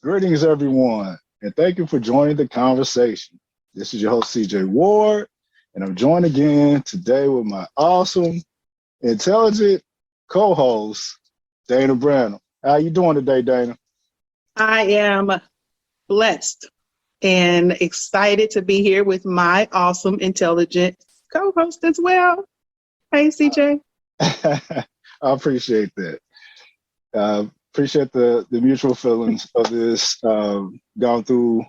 Greetings, everyone, and thank you for joining the conversation. This is your host, CJ Ward, and I'm joined again today with my awesome, intelligent co-host, Dana Branham. How you doing today, Dana? I am blessed and excited to be here with my awesome, intelligent co-host as well. Hey, CJ. I appreciate that. Appreciate the mutual feelings of this. Gone through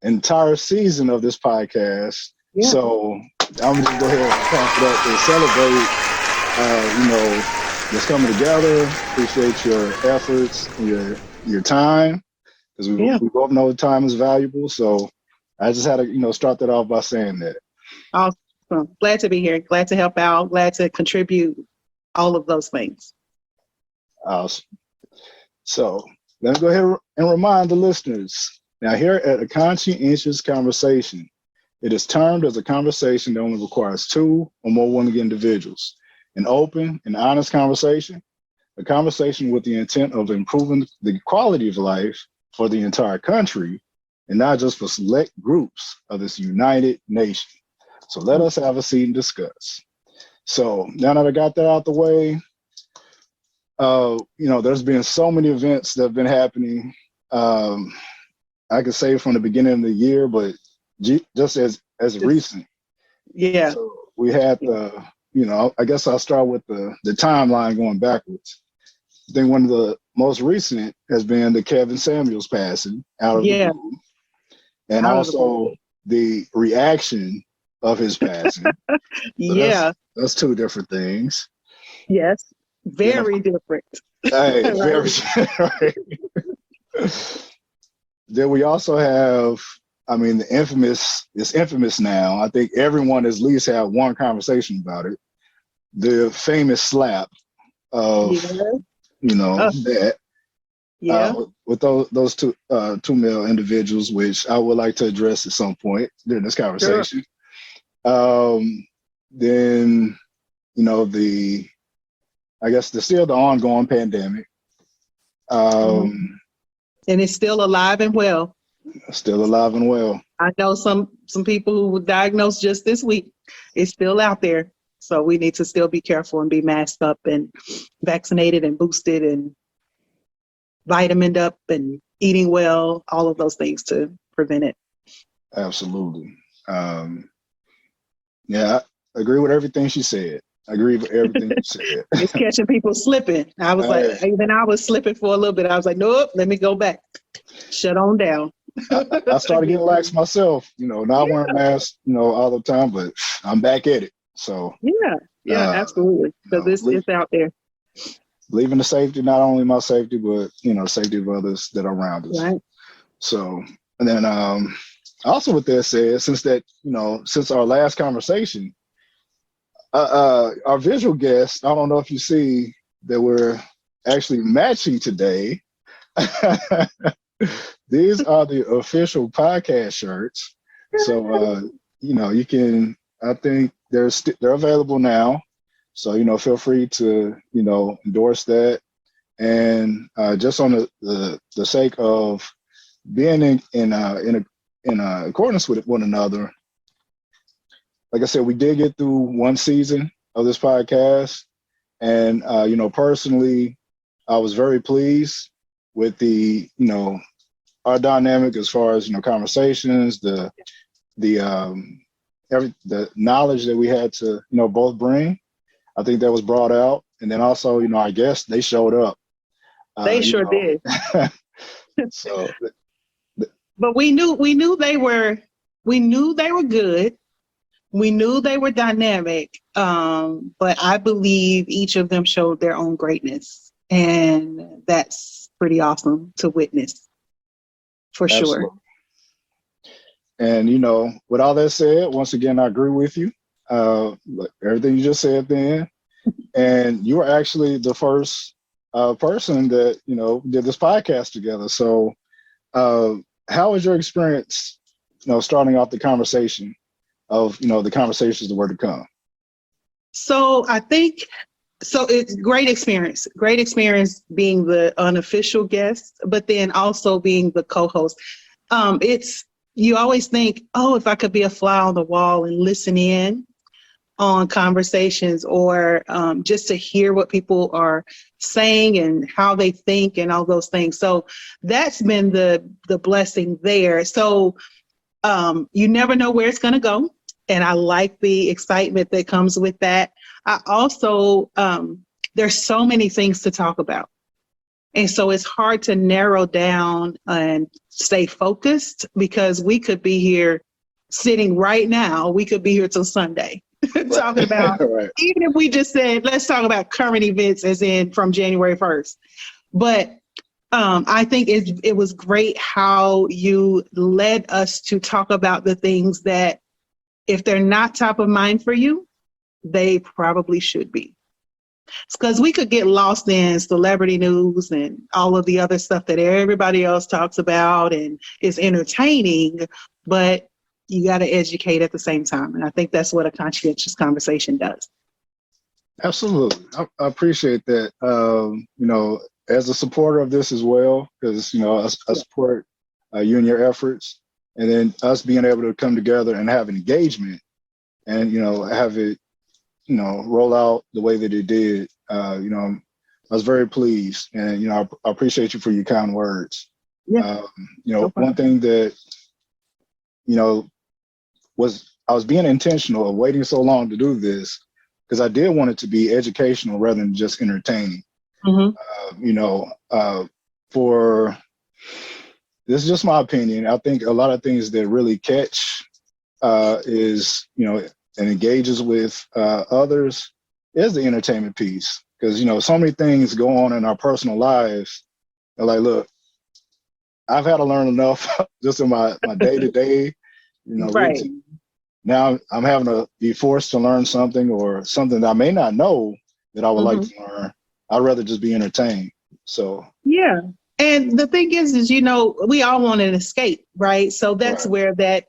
entire season of this podcast. Yeah. So I'm just go ahead and pump it up and celebrate, just coming together. Appreciate your efforts, your time, because we both know time is valuable. So I just had to, start that off by saying that. Awesome. Glad to be here. Glad to help out. Glad to contribute. All of those things. Awesome. So let's go ahead and remind the listeners. Now, here at a Conscientious Conversation, it is termed as a conversation that only requires two or more willing individuals. An open and honest conversation, a conversation with the intent of improving the quality of life for the entire country, and not just for select groups of this united nation. So let us have a seat and discuss. So now that I got that out the way, there's been so many events that have been happening. I could say from the beginning of the year, but just as recent. Yeah. So we had I guess I'll start with the timeline going backwards. I think one of the most recent has been the Kevin Samuels passing out of the blue, and also the reaction of his passing. So that's two different things. Yes, very different. Hey, very right. Then we also have, it's infamous now. I think everyone has at least had one conversation about it. The famous slap of, that. Yeah. With those two male individuals, which I would like to address at some point during this conversation. Sure. Then, I guess there's still the ongoing pandemic. And it's still alive and well. Still alive and well. I know some people who were diagnosed just this week. It's still out there. So we need to still be careful and be masked up and vaccinated and boosted and vitamined up and eating well, all of those things to prevent it. Absolutely. I agree with everything she said. It's catching people slipping. I was I was slipping for a little bit. I was like, nope, let me go back. Shut on down. I started getting lax myself, not wearing masks, all the time, but I'm back at it. So absolutely. Because it's out there. Believe in the safety, not only my safety, but the safety of others that are around us. Right. So, and then also with that said, since our last conversation, our visual guests, I don't know if you see that we're actually matching today. These are the official podcast shirts. So, you can, I think they're available now. So, feel free to, endorse that. And just on the sake of being in accordance with one another, like I said, we did get through one season of this podcast. And, personally, I was very pleased with the, our dynamic as far as, conversations, the knowledge that we had to, both bring. I think that was brought out. And then also, I guess they showed up. They sure did. So, but we knew they were good. We knew they were dynamic. But I believe each of them showed their own greatness. And that's pretty awesome to witness. For absolutely. Sure. And, with all that said, once again, I agree with you. Everything you just said then. And you were actually the first person that, did this podcast together. So how was your experience, starting off the conversation of, the conversations that were to come? So I think So it's great experience being the unofficial guest, but then also being the co-host. You always think, oh, if I could be a fly on the wall and listen in on conversations, or just to hear what people are saying and how they think and all those things. So that's been the blessing there. So you never know where it's going to go. And I like the excitement that comes with that. I also, there's so many things to talk about. And so it's hard to narrow down and stay focused, because we could be here sitting right now. We could be here till Sunday talking about, right. Even if we just said, let's talk about current events as in from January 1st. But I think it was great how you led us to talk about the things that, if they're not top of mind for you, they probably should be. It's because we could get lost in celebrity news and all of the other stuff that everybody else talks about and is entertaining, but you got to educate at the same time. And I think that's what a conscientious conversation does. Absolutely. I appreciate that. As a supporter of this as well, because, I support you and your efforts, and then us being able to come together and have an engagement and, have it, roll out the way that it did. I was very pleased, and, I appreciate you for your kind words. Yeah. One thing that, was I was being intentional of waiting so long to do this, because I did want it to be educational rather than just entertaining. Mm-hmm. For this is just my opinion. I think a lot of things that really catch is, and engages with others is the entertainment piece. Because, so many things go on in our personal lives. And like, look, I've had to learn enough just in my day-to-day, right. routine. Now I'm having to be forced to learn something, or something that I may not know that I would like to learn. I'd rather just be entertained. So yeah. And the thing is, we all want an escape, right? So that's right. where that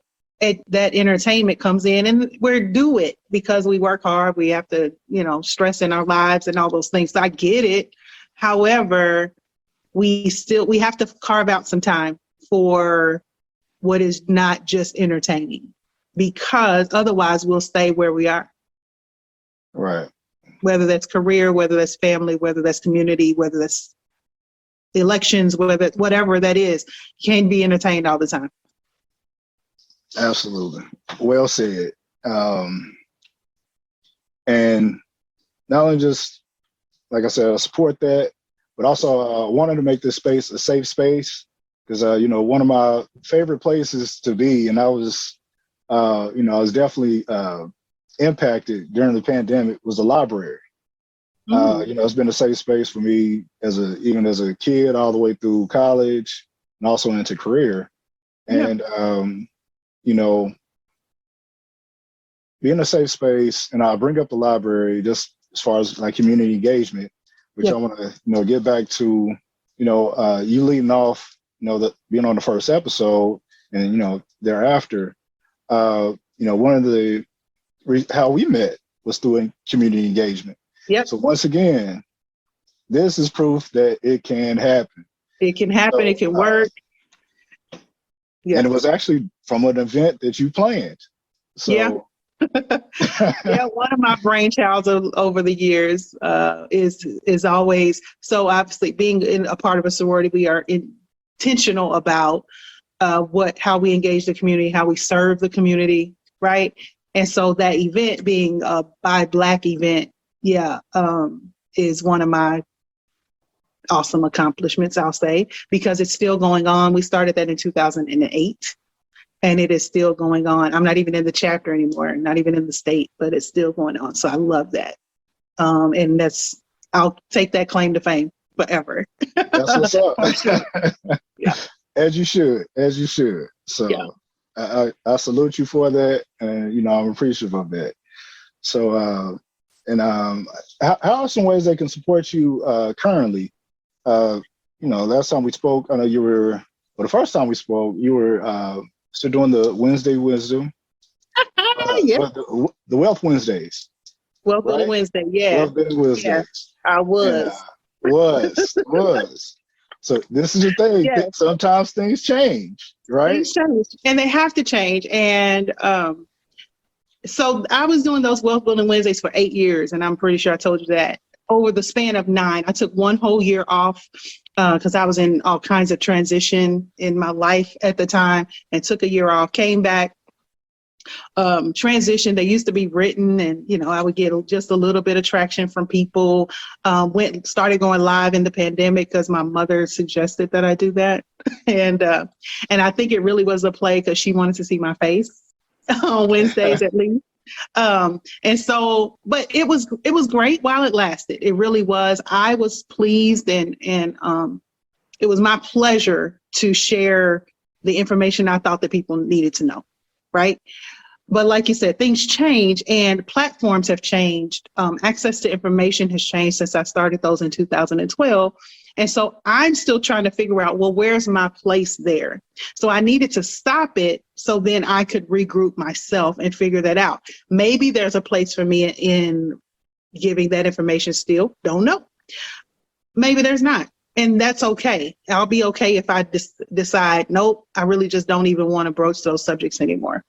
entertainment comes in, and we're do it because we work hard. We have to, stress in our lives and all those things. So I get it. However, we have to carve out some time for what is not just entertaining, because otherwise we'll stay where we are. Right. Whether that's career, whether that's family, whether that's community, whether that's elections, whatever that is, can't be entertained all the time. Absolutely. Well said. And not only just, like I said, I support that, but also wanted to make this space a safe space, because, one of my favorite places to be, and I was definitely impacted during the pandemic, was the library. It's been a safe space for me even as a kid, all the way through college and also into career. And, being a safe space, and I'll bring up the library just as far as like community engagement, which I want to, get back to, you leading off, being on the first episode and, thereafter, one of the how we met was through community engagement. Yep. So once again, this is proof that it can happen. It can happen. It can work. Yeah. And it was actually from an event that you planned. So. Yeah. Yeah, one of my brainchilds over the years is always, so obviously being a part of a sorority, we are intentional about how we engage the community, how we serve the community, right? And so that event being a by Black event, is one of my awesome accomplishments, I'll say, because it's still going on. We started that in 2008. And it is still going on. I'm not even in the chapter anymore, not even in the state, but it's still going on. So I love that. And I'll take that claim to fame forever. That's what's up. Sure. Yeah. As you should. So yeah. I salute you for that. And, I'm appreciative of that. So, how are some ways they can support you currently? Last time we spoke, I know the first time we spoke, you were still doing the Wednesday Wisdom, yeah. the Wealth Wednesdays. Well, for the right? Wednesday, yeah. Well, Building Yeah, Wednesdays. I And was. was. So this is the thing. Yes, Sometimes things change, right? things change and they have to change. And so I was doing those Wealth Building Wednesdays for 8 years, and I'm pretty sure I told you that. Over the span of 9, I took one whole year off because I was in all kinds of transition in my life at the time, and took a year off, came back, transition. They used to be written, and I would get just a little bit of traction from people. Started going live in the pandemic because my mother suggested that I do that, and I think it really was a play because she wanted to see my face on Wednesdays at least. And so, but it was great while it lasted. It really was. I was pleased, and it was my pleasure to share the information I thought that people needed to know, right? But like you said, things change and platforms have changed. Access to information has changed since I started those in 2012. And so I'm still trying to figure out, well, where's my place there? So I needed to stop it so then I could regroup myself and figure that out. Maybe there's a place for me in giving that information still. Don't know. Maybe there's not. And that's okay. I'll be okay if I decide, nope, I really just don't even want to broach those subjects anymore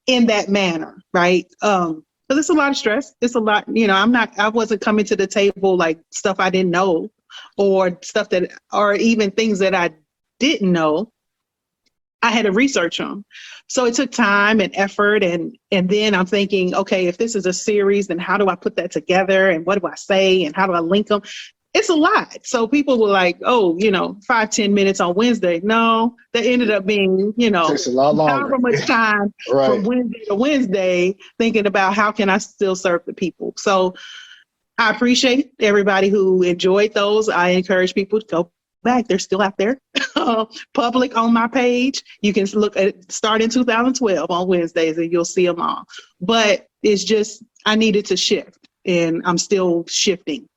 in that manner, right? But it's a lot of stress. It's a lot, I wasn't coming to the table like stuff I didn't know or stuff or even things that I didn't know. I had to research them. So it took time and effort. And then I'm thinking, okay, if this is a series, then how do I put that together? And what do I say? And how do I link them? It's a lot. So people were like, 5-10 minutes on Wednesday. No, that ended up being, Takes a lot longer. however much time Right. from Wednesday to Wednesday, thinking about how can I still serve the people. So I appreciate everybody who enjoyed those. I encourage people to go back. They're still out there, public on my page. You can look at start in 2012 on Wednesdays and you'll see them all. But it's just, I needed to shift and I'm still shifting.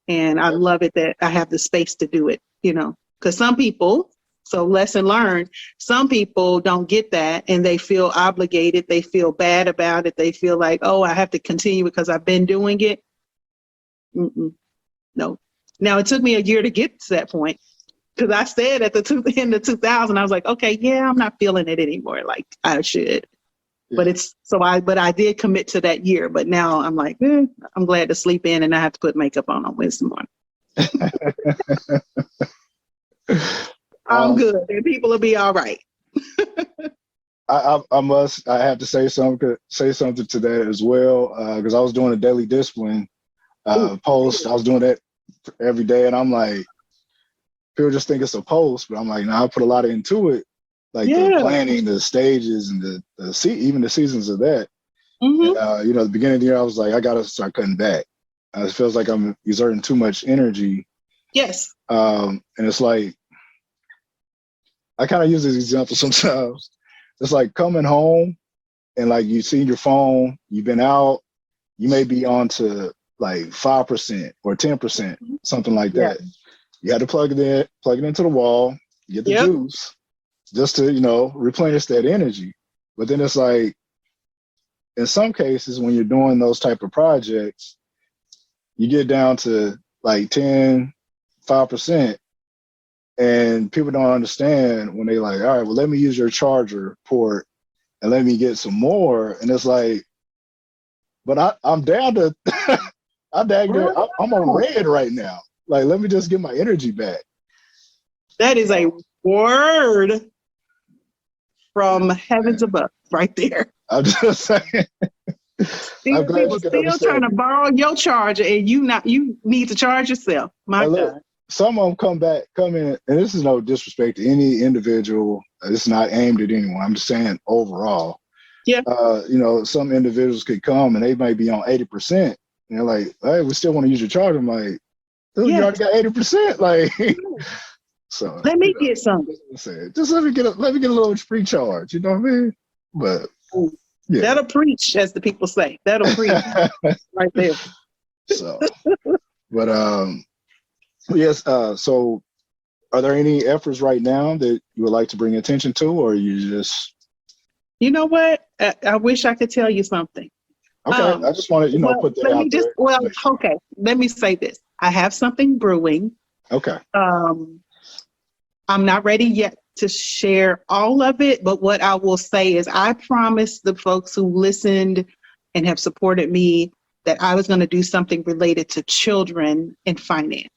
And I love it that I have the space to do it, because some people, so lesson learned, some people don't get that and they feel obligated. They feel bad about it. They feel like, oh, I have to continue because I've been doing it. No. Now, it took me a year to get to that point because I said at the end of 2000, I was like, okay, yeah, I'm not feeling it anymore like I should. Yeah. But I did commit to that year. But now I'm like, I'm glad to sleep in and I have to put makeup on Wednesday morning. I'm good. And people will be all right. I have to say something to that as well, because I was doing a daily discipline post. I was doing that every day, and I'm like, people just think it's a post, but I'm like, I put a lot into it, like the planning, the stages, and even the seasons of that. Mm-hmm. And, the beginning of the year, I was like, I gotta start cutting back. It feels like I'm exerting too much energy. Yes. And it's like, I kind of use this example sometimes. It's like coming home and like you see your phone, you've been out, you may be on to like 5% or 10%, something like that. You had to plug it into the wall, get the juice, just to, replenish that energy. But then it's like, in some cases, when you're doing those type of projects, you get down to like 5%, and people don't understand when they like, all right, well, let me use your charger port and let me get some more. And it's like, but I'm down to, I'm on red right now. Like, let me just get my energy back. That is a word from heavens above right there. I'm just saying. People still trying to borrow your charger and you need to charge yourself. My God. Some of them come in, and this is no disrespect to any individual. It's not aimed at anyone. I'm just saying overall. Yeah. Some individuals could come and they might be on 80%. And they're like, hey, we still want to use your charger. I'm like, dude, you already got 80%. Like, so let me get something. Just let me get a little free charge. You know what I mean? But yeah. That'll preach, as the people say. That'll preach right there. So, but yes. So, are there any efforts right now that you would like to bring attention to, or you just? You know what? I wish I could tell you something. Okay, I just wanted, put that out there. Okay, let me say this. I have something brewing. Okay. I'm not ready yet to share all of it, but what I will say is I promised the folks who listened and have supported me that I was going to do something related to children and finance.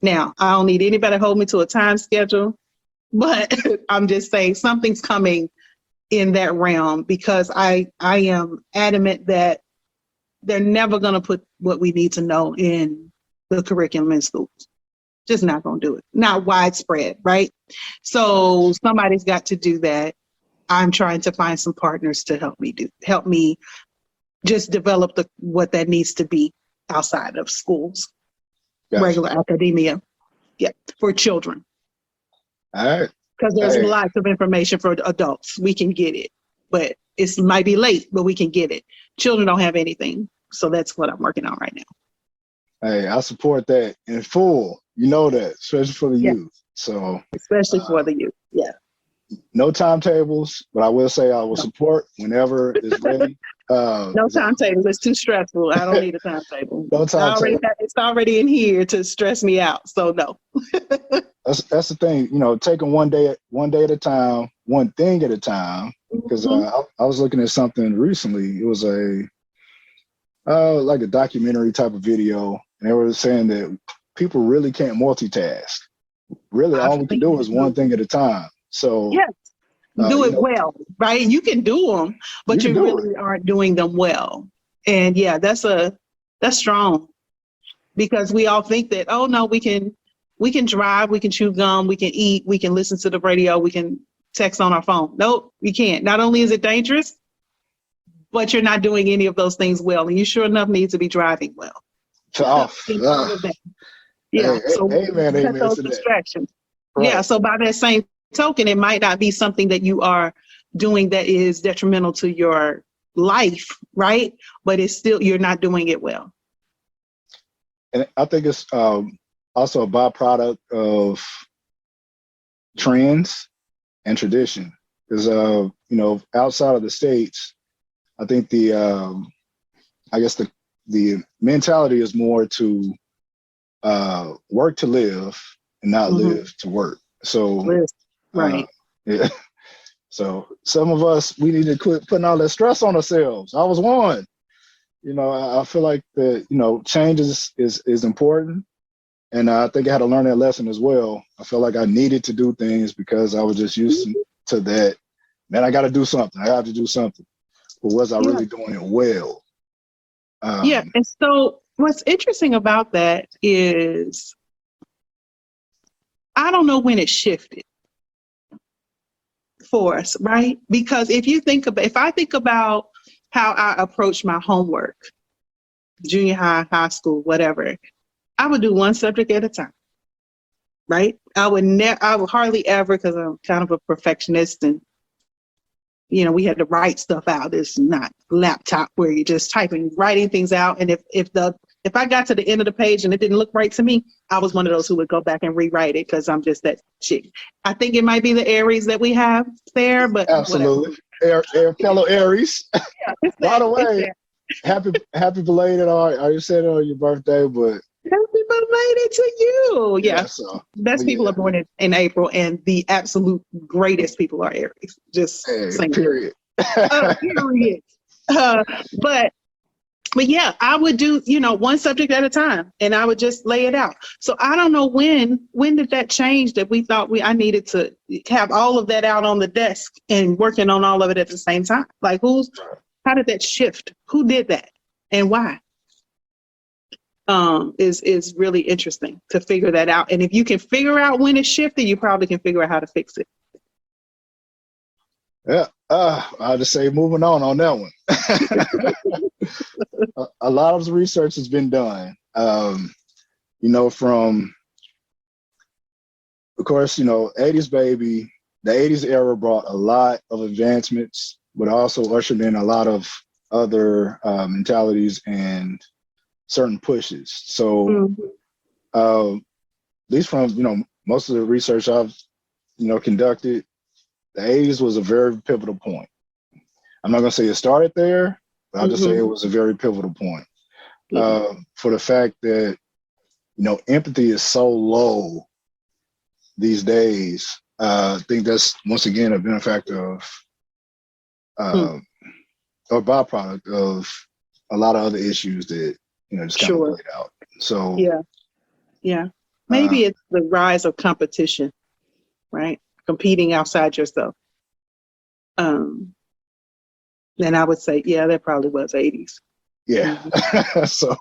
Now, I don't need anybody to hold me to a time schedule, but I'm just saying something's coming in that realm because I am adamant that they're never going to put what we need to know in the curriculum in schools. Just not going to do it. Not widespread, right? So somebody's got to do that. I'm trying to find some partners to help me just develop what that needs to be outside of schools, regular academia, for children. All right. Because there's lots of information for adults. We can get it, but it might be late, but we can get it. Children don't have anything. So that's what I'm working on right now. Hey, I support that in full. You know that, especially for the youth. So especially for the youth. Yeah. No timetables, but I will say I will support whenever it's ready. No timetables. It's too stressful. I don't need a timetable. No timetable. It's already in here to stress me out. So no. That's the thing, taking one day at a time, one thing at a time. Because I was looking at something recently. It was like a documentary type of video, and they were saying that people really can't multitask. Really, all we can do is one thing at a time. So do it well, right? You can do them, but you really aren't doing them well. And that's strong, because we all think that, oh no, we can drive, we can chew gum, we can eat, we can listen to the radio, we can text on our phone. Nope, you can't. Not only is it dangerous, but you're not doing any of those things well, and you sure enough need to be driving well. Amen those distractions. Right. Yeah, so by that same token, it might not be something that you are doing that is detrimental to your life, right? But it's still, you're not doing it well. And I think it's also a byproduct of trends and tradition. Because outside of the States, I think the mentality is more to work to live and not live to work. So right. So some of us, we need to quit putting all that stress on ourselves. I was one. I feel like that, change is important. And I think I had to learn that lesson as well. I felt like I needed to do things because I was just used to that. Man, I got to do something. I have to do something. But was I really doing it well? And so what's interesting about that is I don't know when it shifted for us, right? Because if I think about how I approach my homework, junior high, high school, whatever, I would do one subject at a time, right? I would hardly ever, because I'm kind of a perfectionist, and we had to write stuff out. It's not laptop where you're just writing things out. And if I got to the end of the page and it didn't look right to me, I was one of those who would go back and rewrite it, because I'm just that chick. I think it might be the Aries that we have there, but absolutely, fellow Aries. By the way, happy belated. Are you said on your birthday? But happy belated to you. Best people are born in April, and the absolute greatest people are Aries. Just saying. Period. Period. But yeah, I would do, one subject at a time, and I would just lay it out. So I don't know when did that change, that we thought I needed to have all of that out on the desk and working on all of it at the same time. Like how did that shift? Who did that and why? Is really interesting to figure that out. And if you can figure out when it shifted, you probably can figure out how to fix it. Yeah, I'll just say moving on that one. A lot of research has been done. From, of course, 80s baby, the 80s era brought a lot of advancements, but also ushered in a lot of other mentalities and certain pushes. So at least from most of the research I've conducted, the 80s was a very pivotal point. I'm not going to say it started there, I'll just say it was a very pivotal point. For the fact that, empathy is so low these days. I think that's, once again, a benefactor of, or byproduct of a lot of other issues that, just kind of played out. So, yeah. Maybe it's the rise of competition, right? Competing outside yourself. And I would say, that probably was 80s. Yeah. So,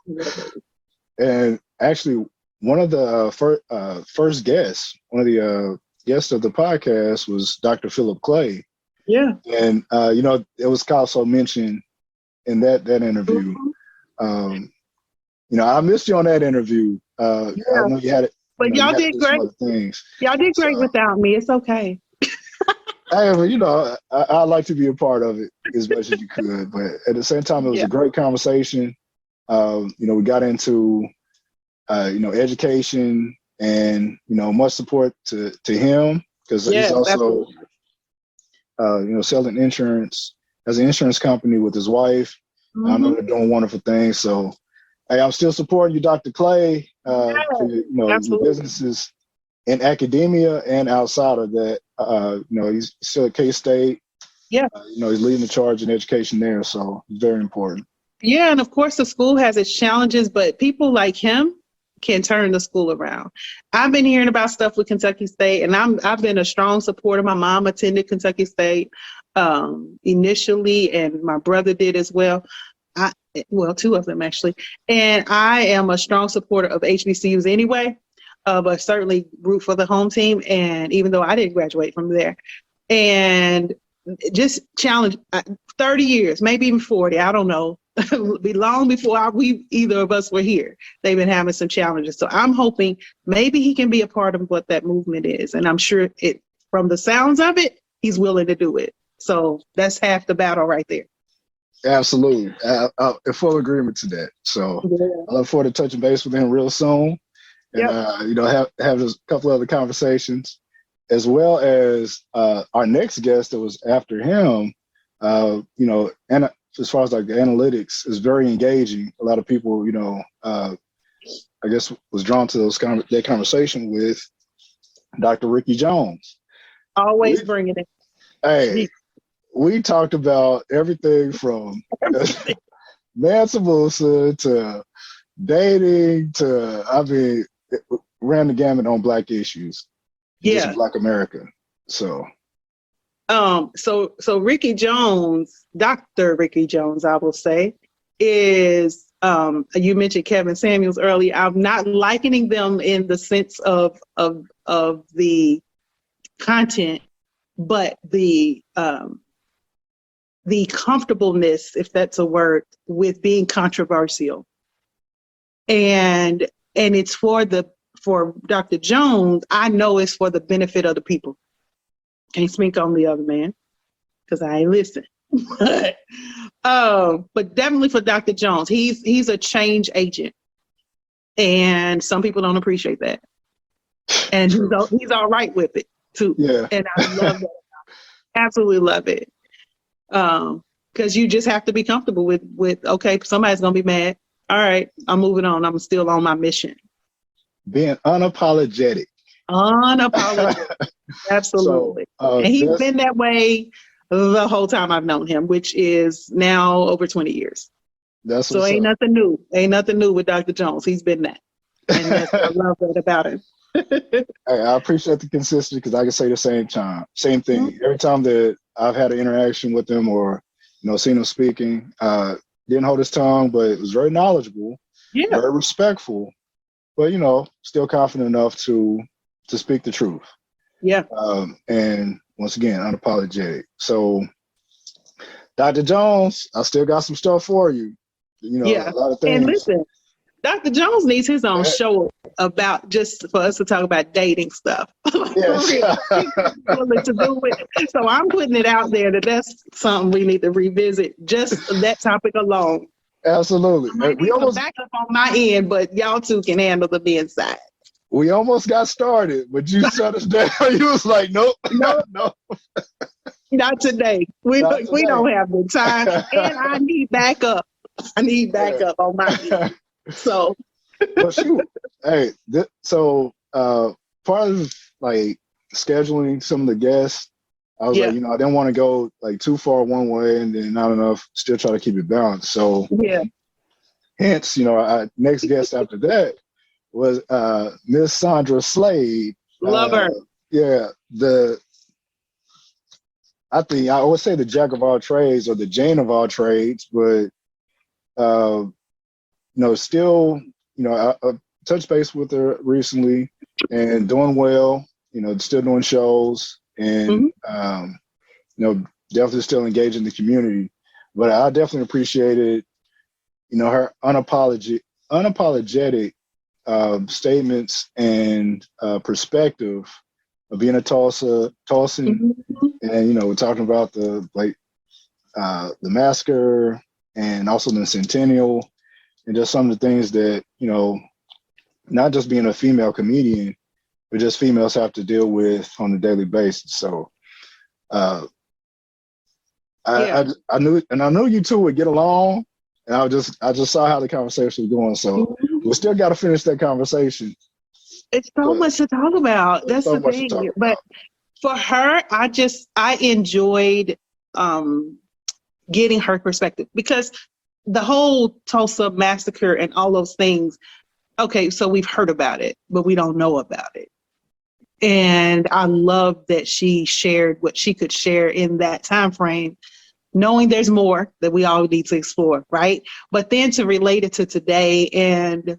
and actually, one of the first guests, one of the guests of the podcast was Dr. Philip Clay. Yeah. And, it was also mentioned in that interview. I missed you on that interview. I know you had it. But y'all did great. Y'all did great without me. It's okay. However, I'd like to be a part of it as much as you could. But at the same time, it was a great conversation. We got into, education and, much support to him because he's also, selling insurance as an insurance company with his wife. I know they're doing wonderful things. So, hey, I'm still supporting you, Dr. Clay, for your businesses in academia and outside of that. He's still at K-State. Yeah. He's leading the charge in education there. So it's very important. Yeah. And of course, the school has its challenges, but people like him can turn the school around. I've been hearing about stuff with Kentucky State, and I've been a strong supporter. My mom attended Kentucky State initially, and my brother did as well. Two of them actually. And I am a strong supporter of HBCUs anyway, but certainly root for the home team. And even though I didn't graduate from there, and just challenge 30 years, maybe even 40, I don't know, be long before either of us were here. They've been having some challenges. So I'm hoping maybe he can be a part of what that movement is. And I'm sure from the sounds of it, he's willing to do it. So that's half the battle right there. Absolutely. I'm in full agreement to that. So I look forward to touching base with him real soon. And, have a couple other conversations, as well as our next guest that was after him, and as far as like the analytics is very engaging. A lot of people, I guess was drawn to that conversation with Dr. Ricky Jones. Always bringing it. Hey, we talked about everything from Mansa Musa to dating to, ran the gamut on Black issues. Just Black America. So. So Ricky Jones, Dr. Ricky Jones, I will say, is, you mentioned Kevin Samuels earlier. I'm not likening them in the sense of the content, but the comfortableness, if that's a word, with being controversial. And it's for Dr. Jones, I know it's for the benefit of the people. Can't speak on the other man because I ain't listen. But definitely for Dr. Jones, he's a change agent, and some people don't appreciate that. And he's all right with it too. Yeah. And I love that. Absolutely love it. Because you just have to be comfortable with okay, somebody's gonna be mad. All right, I'm moving on. I'm still on my mission. Being unapologetic. Absolutely. So, and he's been that way the whole time I've known him, which is now over 20 years. So ain't nothing new. Ain't nothing new with Dr. Jones. He's been that. And I love that about him. I appreciate the consistency because I can say the same thing. Mm-hmm. Every time that I've had an interaction with him or, seen him speaking, didn't hold his tongue, but it was very knowledgeable, very respectful, but, still confident enough to speak the truth. Yeah. And once again, unapologetic. So, Dr. Jones, I still got some stuff for you. A lot of things. And listen, Dr. Jones needs his own show about just for us to talk about dating stuff. Yes. To do with it. So I'm putting it out there that's something we need to revisit, just that topic alone. Absolutely. We almost back up on my end, but y'all two can handle the men's side. we almost got started, but you shut us down. You was like, nope, No, no, not today. We not we today. don't have the time, and I need backup. I need backup on my end. So, Well, shoot. Hey, so part of like scheduling some of the guests, I was yeah, like, I didn't want to go like too far one way and then not enough, still try to keep it balanced. So yeah, hence, our next guest after that was Miss Sandra Slade. love her. Yeah, I think I always say the jack of all trades or the Jane of all trades, but still, I touched base with her recently and doing well, still doing shows and, definitely still engaging the community. But I definitely appreciated, her unapologetic statements and perspective of being a Tulsan, and, we're talking about the massacre and also the centennial and just some of the things that, not just being a female comedian, but just females have to deal with on a daily basis. So I knew you two would get along, and I just saw how the conversation was going. So we still got to finish that conversation. It's so much to talk about. That's so the much thing. to talk But for her, I enjoyed getting her perspective, because the whole Tulsa massacre and all those things, okay, so we've heard about it, but we don't know about it. And I love that she shared what she could share in that time frame, knowing there's more that we all need to explore, right? But then to relate it to today and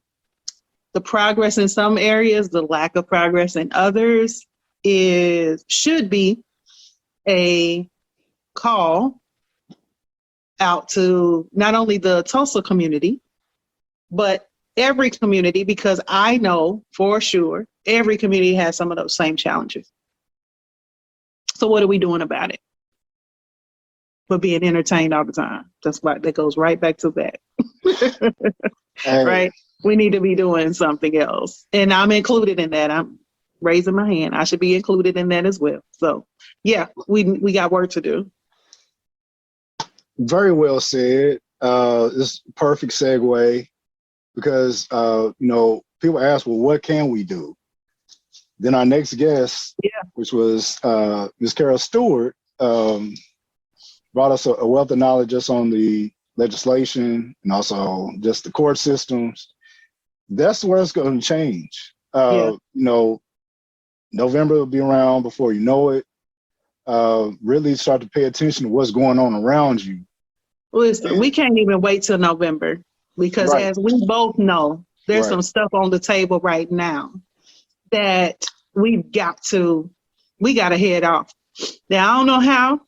the progress in some areas, the lack of progress in others should be a call out to not only the Tulsa community, but every community, because I know for sure every community has some of those same challenges. So what are we doing about it? But being entertained all the time. That goes right back to that. Right? We need to be doing something else. And I'm included in that. I'm raising my hand. I should be included in that as well. So yeah, we got work to do. Very well said. This is a perfect segue because, people ask, well, what can we do? Then our next guest, which was Ms. Carol Stewart, brought us a wealth of knowledge just on the legislation and also just the court systems. That's where it's going to change. November will be around before you know it. Really start to pay attention to what's going on around you. Listen, we can't even wait till November because as we both know, there's some stuff on the table right now that we got to head off. Now, I don't know how,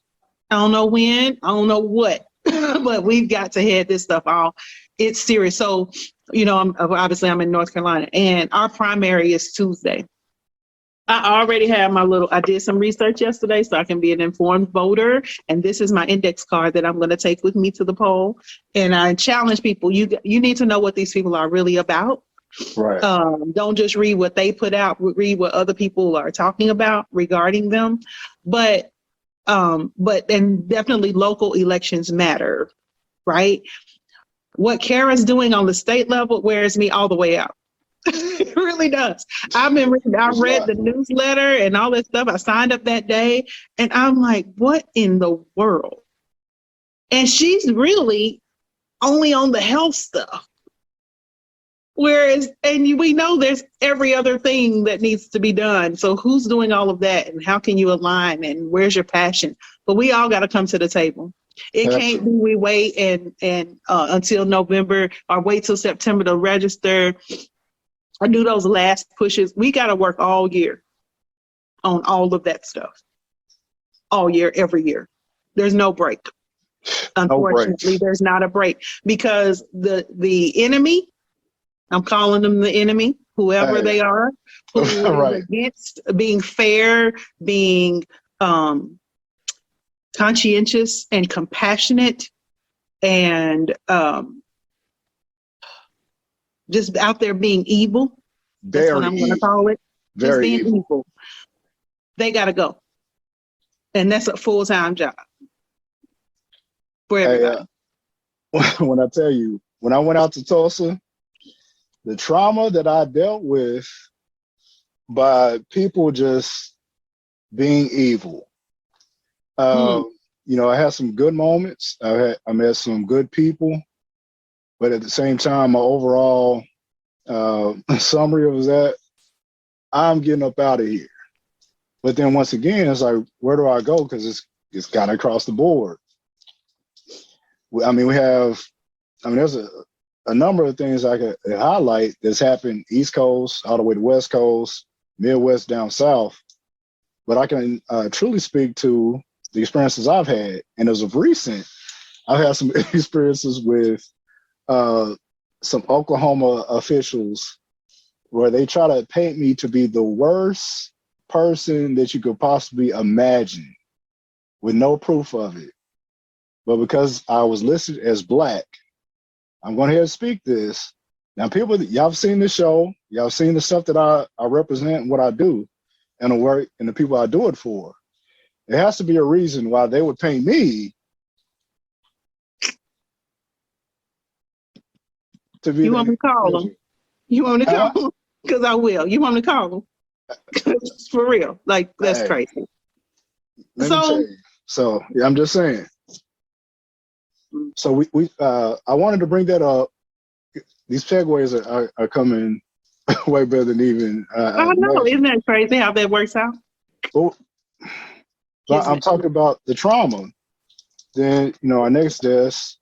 I don't know when, I don't know what, but we've got to head this stuff off. It's serious. So, I'm in North Carolina and our primary is Tuesday. I already have I did some research yesterday so I can be an informed voter. And this is my index card that I'm going to take with me to the poll. And I challenge people, you need to know what these people are really about. Right. Don't just read what they put out, read what other people are talking about regarding them. But definitely local elections matter, right? What Kara's doing on the state level wears me all the way out. It really does. I read the newsletter and all that stuff. I signed up that day and I'm like, what in the world? And she's really only on the health stuff. Whereas, we know there's every other thing that needs to be done. So who's doing all of that and how can you align and where's your passion? But we all got to come to the table. It can't be we wait and until November or wait till September to register or do those last pushes. We got to work all year on all of that stuff. All year, every year. There's no break. Unfortunately, there's not a break because the enemy, I'm calling them the enemy, whoever they are, who is against being fair, being conscientious and compassionate and just out there being evil. That's what Very I'm going to evil. call it. Just Very being evil. evil. They got to go. And that's a full-time job for everybody. When I tell you, when I went out to Tulsa, the trauma that I dealt with by people just being evil. You know, I had some good moments. I met some good people, but at the same time, my overall summary was that I'm getting up out of here. But then once again, it's like, where do I go? Because it's kind of across the board. I mean, there's a number of things I could highlight that's happened East Coast, all the way to West Coast, Midwest, down South. But I can truly speak to the experiences I've had. And as of recent, I've had some experiences with some Oklahoma officials where they try to paint me to be the worst person that you could possibly imagine with no proof of it. But because I was listed as Black, I'm going ahead and speak this. Now, people, y'all have seen the show. Y'all have seen the stuff that I represent and what I do and the work and the people I do it for. There has to be a reason why they would paint me to be. You want me to call them? You want me to call them? Because I will. You want me to call them? For real. Like, that's crazy. Let me tell you. So, yeah, I'm just saying. So I wanted to bring that up. These segues are coming way better than even. I know, isn't that crazy how that works out? Well, I'm talking about the trauma. Then, you know, our next guest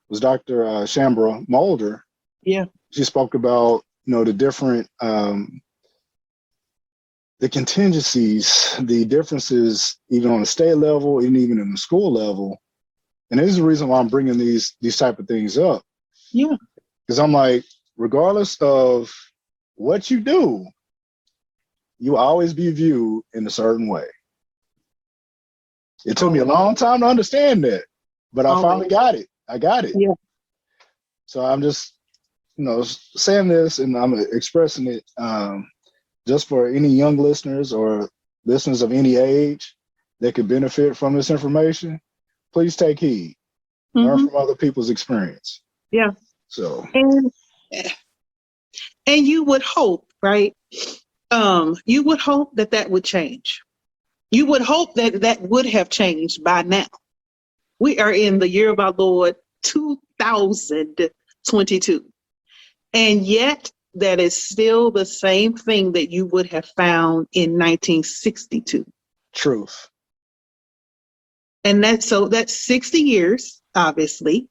was Dr. Shambra Mulder. Yeah. She spoke about, you know, the different, the contingencies, the differences, even on the state level, and even in the school level. And this is the reason why I'm bringing these type of things up. Yeah. Because I'm like, regardless of what you do, you always be viewed in a certain way. It took me a long time to understand that, but I finally got it. I got it. Yeah. So I'm just, you know, saying this, and I'm expressing it just for any young listeners or listeners of any age that could benefit from this information. Please take heed. Learn from other people's experience. Yeah. So. And you would hope, right? You would hope that would change. You would hope that would have changed by now. We are in the year of our Lord 2022. And yet that is still the same thing that you would have found in 1962. Truth. And that's 60 years, obviously.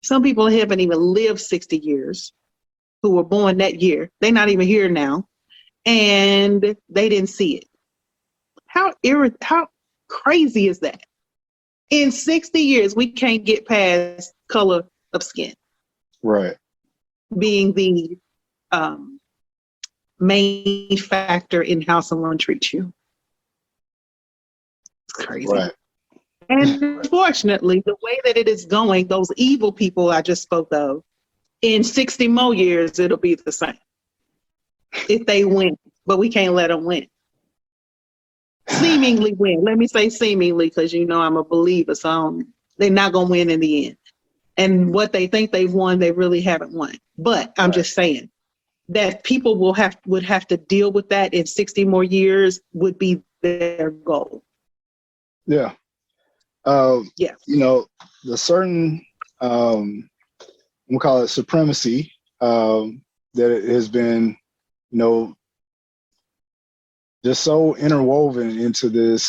Some people haven't even lived 60 years who were born that year. They're not even here now. And they didn't see it. How crazy is that? In 60 years, we can't get past color of skin. Right. Being the main factor in how someone treats you. It's crazy. Right. And unfortunately, the way that it is going, those evil people I just spoke of, in 60 more years, it'll be the same. If they win, but we can't let them win. Seemingly win. Let me say seemingly, because you know I'm a believer, so they're not going to win in the end. And what they think they've won, they really haven't won. But I'm just saying that people would have to deal with that in 60 more years would be their goal. Yeah. You know, the certain, we'll call it supremacy, that it has been, you know, just so interwoven into the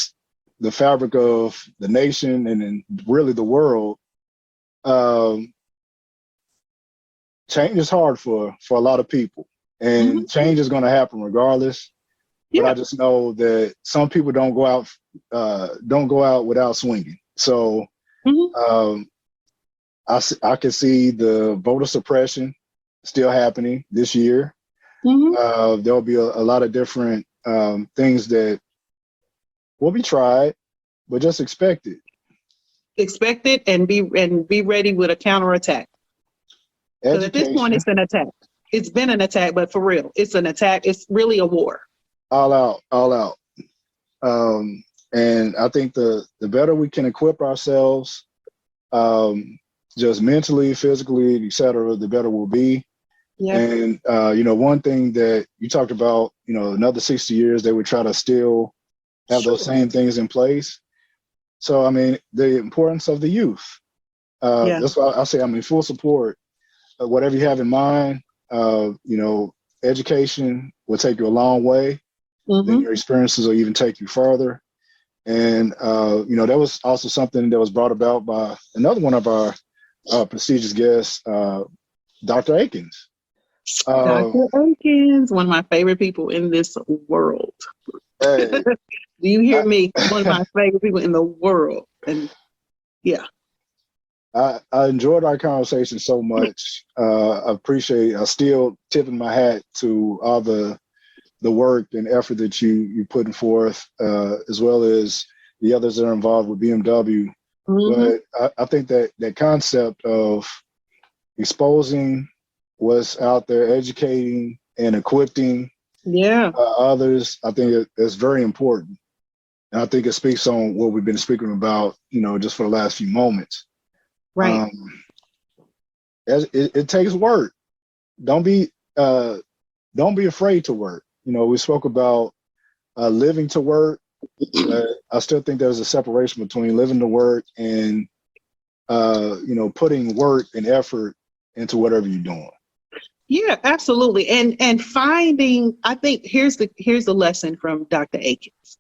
fabric of the nation and then really the world. Change is hard for a lot of people, and change is going to happen regardless. But I just know that some people don't go out without swinging. So I can see the voter suppression still happening this year. There'll be a lot of different things that will be tried, but just expect it. Expect it and be ready with a counterattack. Because at this point, it's an attack. It's been an attack, but for real, it's an attack. It's really a war. All out, all out. And I think the better we can equip ourselves, just mentally, physically, et cetera, the better we'll be. Yeah. And, one thing that you talked about, another 60 years, they would try to still have those same things in place. So, I mean, the importance of the youth. That's why I say I'm in full support of whatever you have in mind. Education will take you a long way. Then your experiences will even take you further. And, that was also something that was brought about by another one of our prestigious guests, Dr. Akins. Dr. Akins, one of my favorite people in this world. Hey, Do you hear me? One of my favorite people in the world. And yeah. I enjoyed our conversation so much. I still tipping my hat to all the work and effort that you're putting forth, as well as the others that are involved with BMW. But I think that concept of exposing what's out there, educating and equipping others, I think it's very important. And I think it speaks on what we've been speaking about, just for the last few moments. Right. It takes work. Don't be afraid to work. We spoke about living to work. I still think there's a separation between living to work and putting work and effort into whatever you're doing. Yeah, absolutely. And finding, I think here's the lesson from Dr. Akins,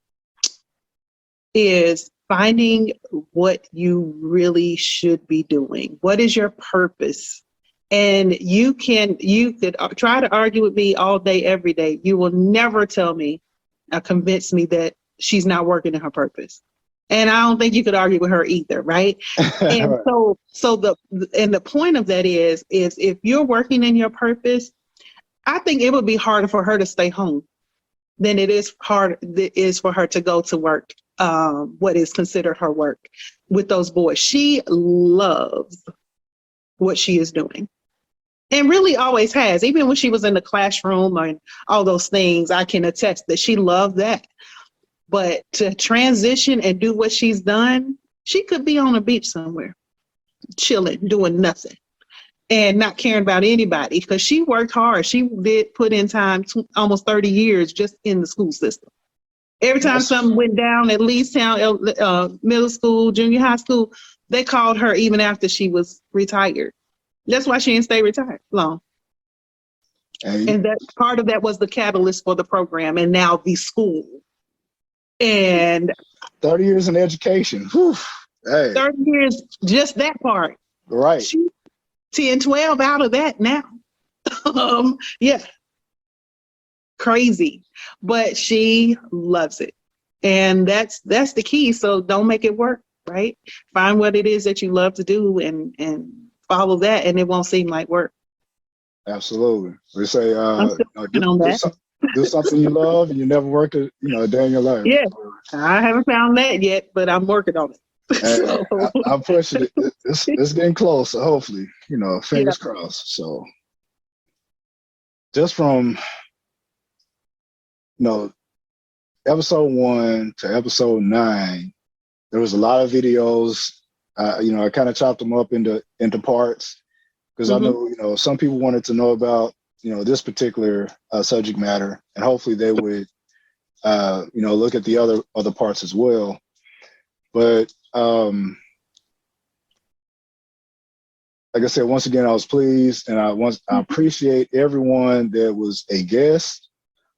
is finding what you really should be doing. What is your purpose? And you could try to argue with me all day, every day. You will never tell me or convince me that she's not working in her purpose. And I don't think you could argue with her either, right? And so the point of that is if you're working in your purpose, I think it would be harder for her to stay home than it is for her to go to work, what is considered her work with those boys. She loves what she is doing. And really always has. Even when she was in the classroom and all those things, I can attest that she loved that. But to transition and do what she's done, she could be on a beach somewhere, chilling, doing nothing, and not caring about anybody, because she worked hard. She did put in time, almost 30 years just in the school system. Every time something went down, at least middle school, junior high school, they called her even after she was retired. That's why she didn't stay retired long. And that part of that was the catalyst for the program and now the school. And 30 years in education. Whew. Hey. 30 years, just that part. Right. She 10, 12 out of that now. Yeah. Crazy. But she loves it. And that's the key. So don't make it work, right? Find what it is that you love to do and follow that, and it won't seem like work. Absolutely. We say do something you love and you never work a day in your life. Yeah, I haven't found that yet, but I'm working on it. I'm pushing it. It's getting close. So hopefully, fingers crossed. So just from episode 1 to episode 9, there was a lot of videos. I kind of chopped them up into parts because I know, some people wanted to know about, this particular subject matter, and hopefully they would, look at the other parts as well. But like I said, once again, I was pleased, and I appreciate everyone that was a guest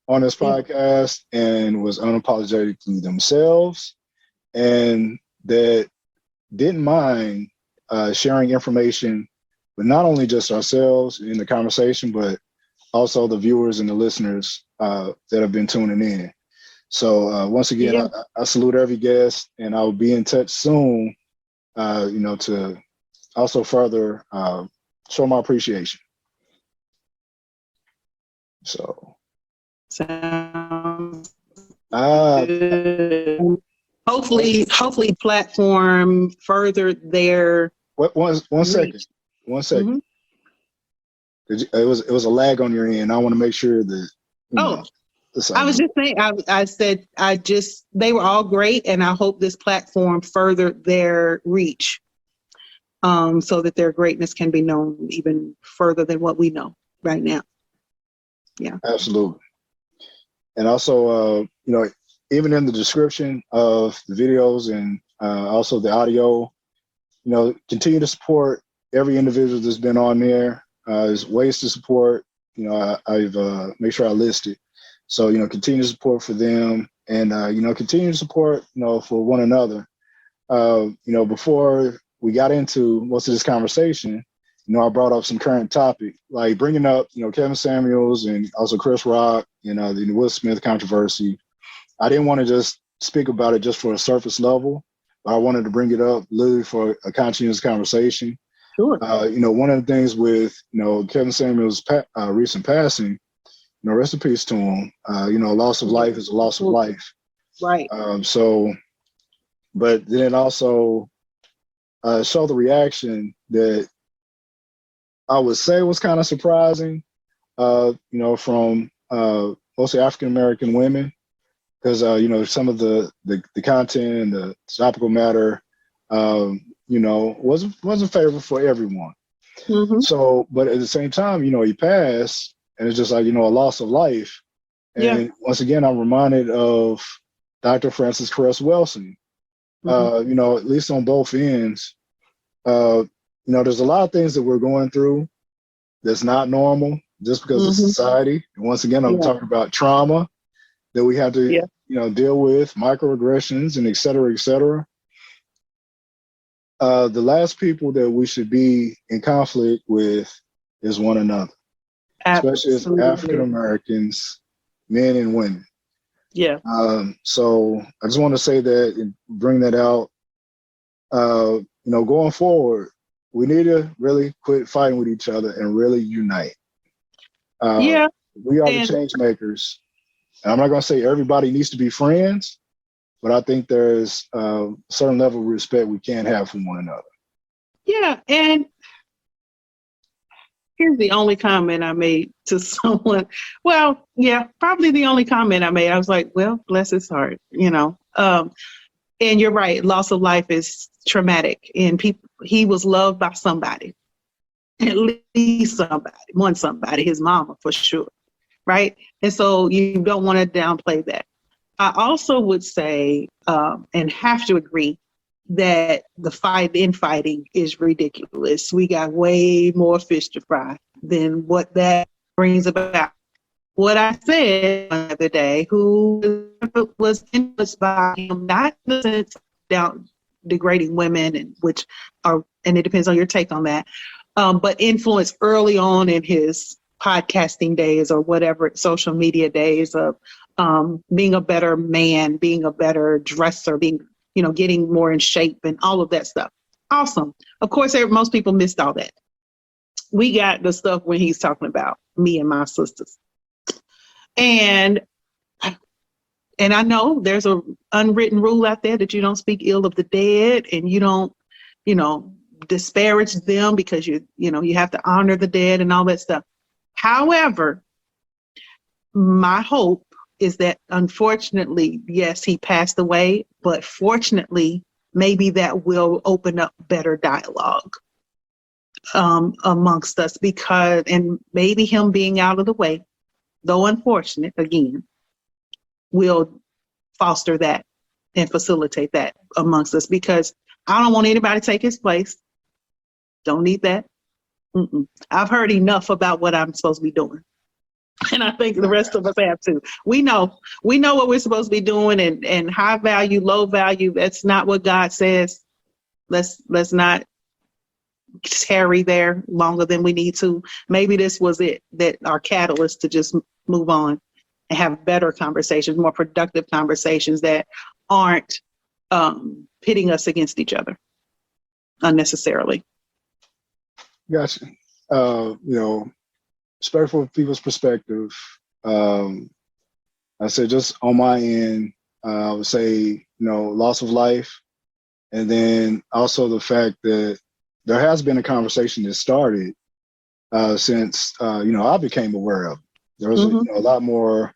on this podcast and was unapologetically themselves, and that didn't mind sharing information, but not only just ourselves in the conversation, but also the viewers and the listeners that have been tuning in. So once again, I salute every guest, and I'll be in touch soon, to also further show my appreciation. So. Sounds good. Hopefully platform further their one second. Mm-hmm. it was a lag on your end. I want to make sure that I was just saying. I said they were all great, and I hope this platform furthered their reach, so that their greatness can be known even further than what we know right now. Yeah, absolutely. And also, even in the description of the videos and also the audio, continue to support every individual that's been on there. There's ways to support. I've made sure I list it. So, continue to support for them and, continue to support, for one another. Before we got into most of this conversation, I brought up some current topic, like bringing up, Kevin Samuels and also Chris Rock, the Will Smith controversy. I didn't want to just speak about it just for a surface level. I wanted to bring it up literally for a conscientious conversation. Sure. One of the things with, Kevin Samuels' recent passing, rest in peace to him. A loss of life is a loss of life. Right. But then it also showed the reaction that I would say was kind of surprising, from mostly African-American women, because, some of the content and the topical matter, wasn't favorable for everyone. Mm-hmm. So, but at the same time, he passed, and it's just like, a loss of life. And once again, I'm reminded of Dr. Francis Cress Wilson. Mm-hmm. At least on both ends, there's a lot of things that we're going through that's not normal just because of society. And once again, I'm talking about trauma that we have to, deal with, microaggressions and et cetera, et cetera. The last people that we should be in conflict with is one another, especially as African Americans, men and women. Yeah. So I just want to say that and bring that out. Going forward, we need to really quit fighting with each other and really unite. We are the change makers. And I'm not going to say everybody needs to be friends, but I think there's a certain level of respect we can have for one another. Yeah, and here's the only comment I made to someone. Well, yeah, probably the only comment I made. I was like, well, bless his heart, And you're right, loss of life is traumatic. And he was loved by somebody, at least somebody, his mama for sure, right? And so you don't want to downplay that. I also would say, and have to agree, that the infighting is ridiculous. We got way more fish to fry than what that brings about. What I said the other day, who was influenced by him, not in the sense down degrading women, and it depends on your take on that, but influenced early on in his podcasting days or whatever, social media days of being a better man, being a better dresser, being, getting more in shape and all of that stuff. Awesome. Of course, most people missed all that. We got the stuff when he's talking about me and my sisters. And I know there's a unwritten rule out there that you don't speak ill of the dead and you don't, disparage them because you have to honor the dead and all that stuff. However, my hope is that unfortunately, yes, he passed away, but fortunately, maybe that will open up better dialogue amongst us and maybe him being out of the way, though unfortunate, again, will foster that and facilitate that amongst us, because I don't want anybody to take his place. Don't need that. I've heard enough about what I'm supposed to be doing. And I think the rest of us have too. We know what we're supposed to be doing, and high value, low value. That's not what God says. Let's not tarry there longer than we need to. Maybe this was it, that our catalyst to just move on and have better conversations, more productive conversations that aren't pitting us against each other unnecessarily. Gotcha. Respectful of people's perspective. I said just on my end, I would say, loss of life. And then also the fact that there has been a conversation that started since I became aware of it. There was a lot more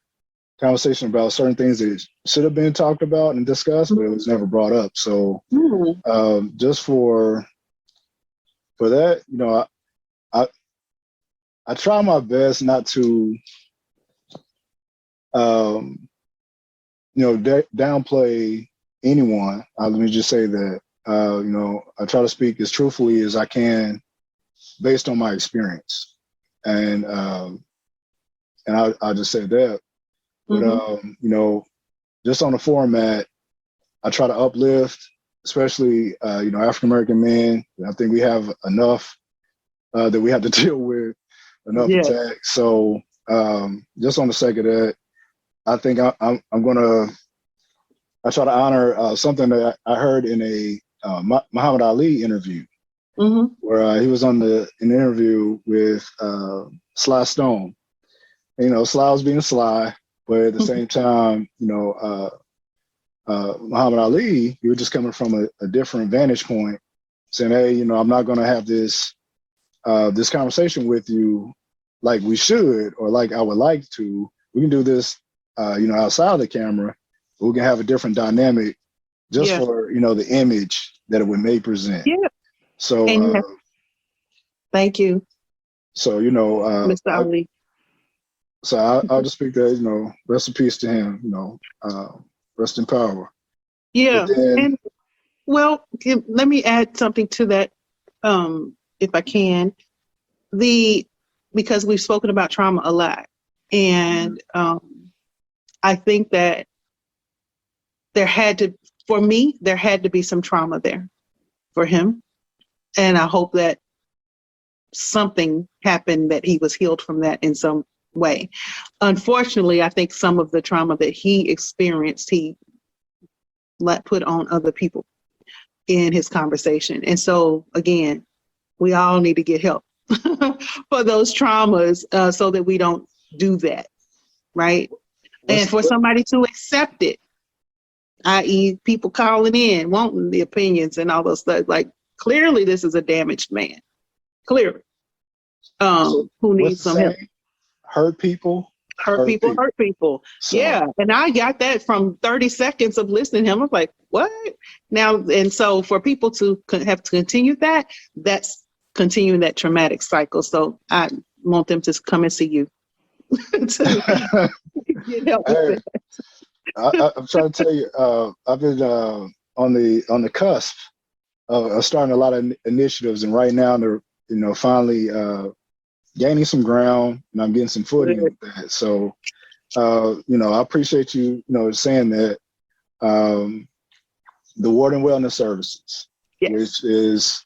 conversation about certain things that should have been talked about and discussed, but it was never brought up. So just for that, I try my best not to downplay anyone. Let me just say that I try to speak as truthfully as I can based on my experience, and I just say that. But just on the format, I try to uplift, especially African American men. I think we have enough that we have to deal with, enough attacks. So just on the sake of that, I think I try to honor something that I heard in a Muhammad Ali interview, where he was on an interview with Sly Stone. Sly was being Sly, but at the same time, Muhammad Ali, he was just coming from a different vantage point, saying, "Hey, I'm not going to have this conversation with you like we should, or like I would like to. We can do this, outside of the camera. We can have a different dynamic, just for the image that it may present." Yeah. So, thank you. So Mr. Ali. So I'll just speak that, rest in peace to him, rest in power. Yeah. Then, let me add something to that, if I can. Because we've spoken about trauma a lot. And I think that there had to be some trauma there for him. And I hope that something happened, that he was healed from that in some way. Unfortunately, I think some of the trauma that he experienced, he put on other people in his conversation. And so again, we all need to get help for those traumas, so that we don't do that, right? And for somebody to accept it, i.e. people calling in, wanting the opinions and all those stuff, like, clearly this is a damaged man, clearly, who needs some help. Hurt people. Hurt people. So, yeah. And I got that from 30 seconds of listening to him. I was like, what? Now, and so for people to have to continue that's continuing that traumatic cycle. So I want them to come and see you. To get help with that. I'm trying to tell you, I've been on the cusp of starting a lot of initiatives, and right now they're finally gaining some ground, and I'm getting some footing with that. So I appreciate you saying that. The Ward and Wellness Services, which is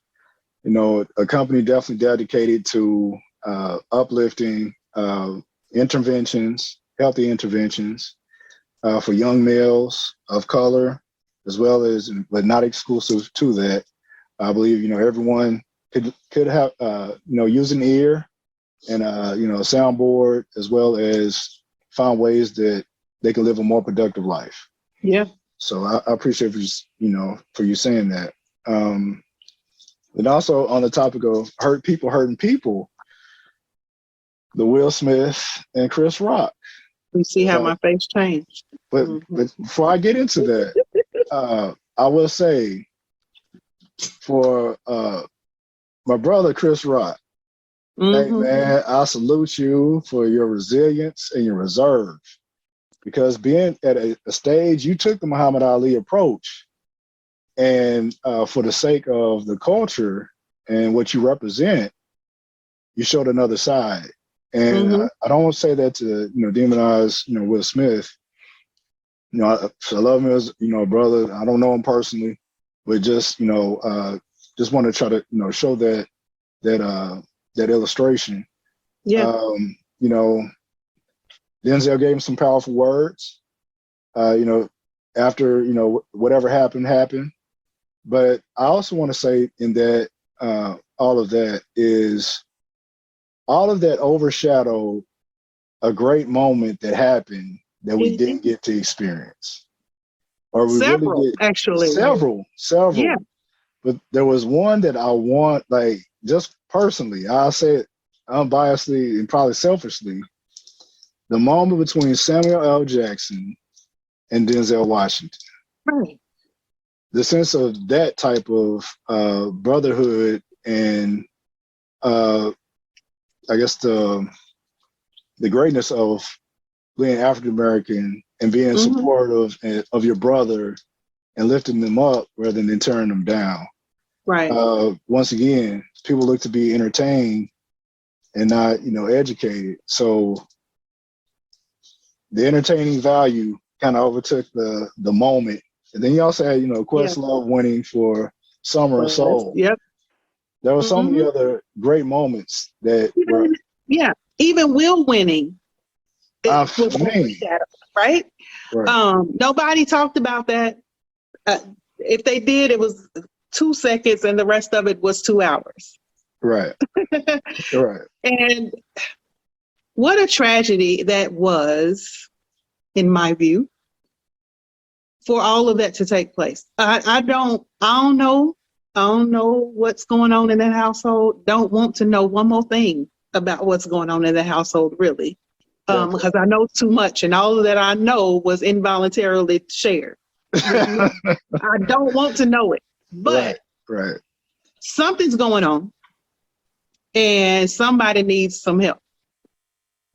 a company definitely dedicated to uplifting interventions, healthy interventions for young males of color, as well as, but not exclusive to that. I believe everyone could have use an ear and a soundboard, as well as find ways that they can live a more productive life. Yeah. So I appreciate for you saying that. And also on the topic of hurting people, the Will Smith and Chris Rock. You see how my face changed. But before I get into that, I will say for my brother Chris Rock, hey man, I salute you for your resilience and your reserve, because being at a stage, you took the Muhammad Ali approach, and for the sake of the culture and what you represent, you showed another side. And I don't want to say that to demonize Will Smith. I love him as a brother. I don't know him personally, but just want to try to show that illustration. Yeah. Denzel gave him some powerful words. After whatever happened. But I also want to say in that all of that overshadowed a great moment that happened that we didn't get to experience. Or we several. Yeah. But there was one that I want, like, just personally, I'll say it unbiasedly and probably selfishly, the moment between Samuel L. Jackson and Denzel Washington. Right. The sense of that type of brotherhood and I guess the greatness of being African American and being supportive of your brother and lifting them up rather than tearing them down. Right. Once again, people look to be entertained and not, educated. So the entertaining value kind of overtook the moment. And then you also had, Questlove winning for Summer of Soul. Yep. There were so many other great moments that were. Yeah. Even Will winning. Right? Nobody talked about that. If they did, it was 2 seconds and the rest of it was 2 hours. Right. Right. And what a tragedy that was, in my view, for all of that to take place. I don't know what's going on in that household. Don't want to know one more thing about what's going on in the household, really. Because I know too much, and all of that I know was involuntarily shared. I don't want to know it, but right. Something's going on, and somebody needs some help.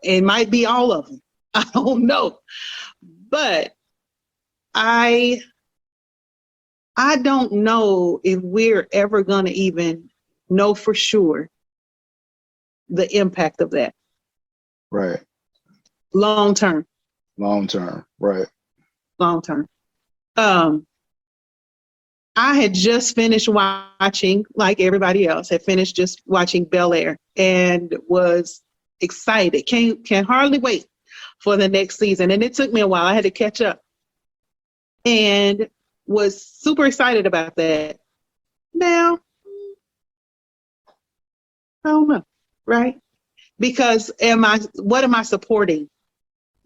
It might be all of them. I don't know, but I don't know if we're ever going to even know for sure the impact of that. Right. Long term. Right. Long term. I had just finished watching, like everybody else, had finished just watching Bel-Air and was excited. Can hardly wait for the next season. And it took me a while. I had to catch up. And was super excited about that. Now, I don't know, right? Because what am I supporting?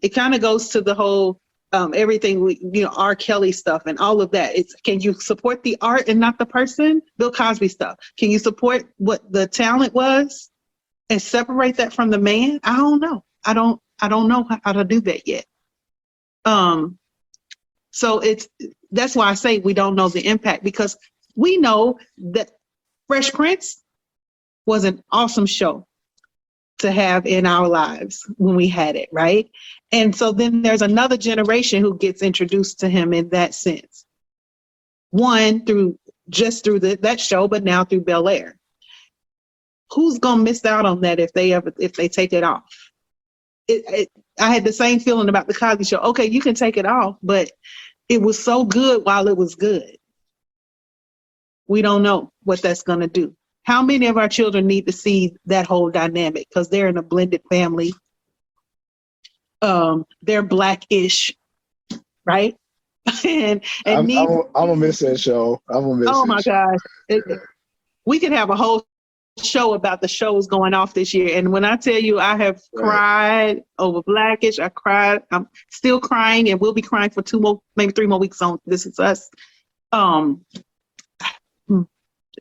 It kind of goes to the whole everything R. Kelly stuff and all of that. It's, can you support the art and not the person? Bill Cosby stuff. Can you support what the talent was and separate that from the man? I don't know. I don't know how to do that yet. So that's why I say we don't know the impact, because we know that Fresh Prince was an awesome show to have in our lives when we had it, right? And so then there's another generation who gets introduced to him in that sense. One through that show, but now through Bel-Air. Who's gonna miss out on that if they take it off? I had the same feeling about the Cosby Show. Okay, you can take it off, but it was so good while it was good. We don't know what that's gonna do. How many of our children need to see that whole dynamic? Because they're in a blended family. They're Black-ish, right? and I'm gonna miss that show. I'm gonna miss. Oh my gosh, we could have a whole show about the shows going off this year. And when I tell you, I have cried over Black-ish. I cried. I'm still crying, and we'll be crying for 2 more, maybe 3 more weeks on This Is Us.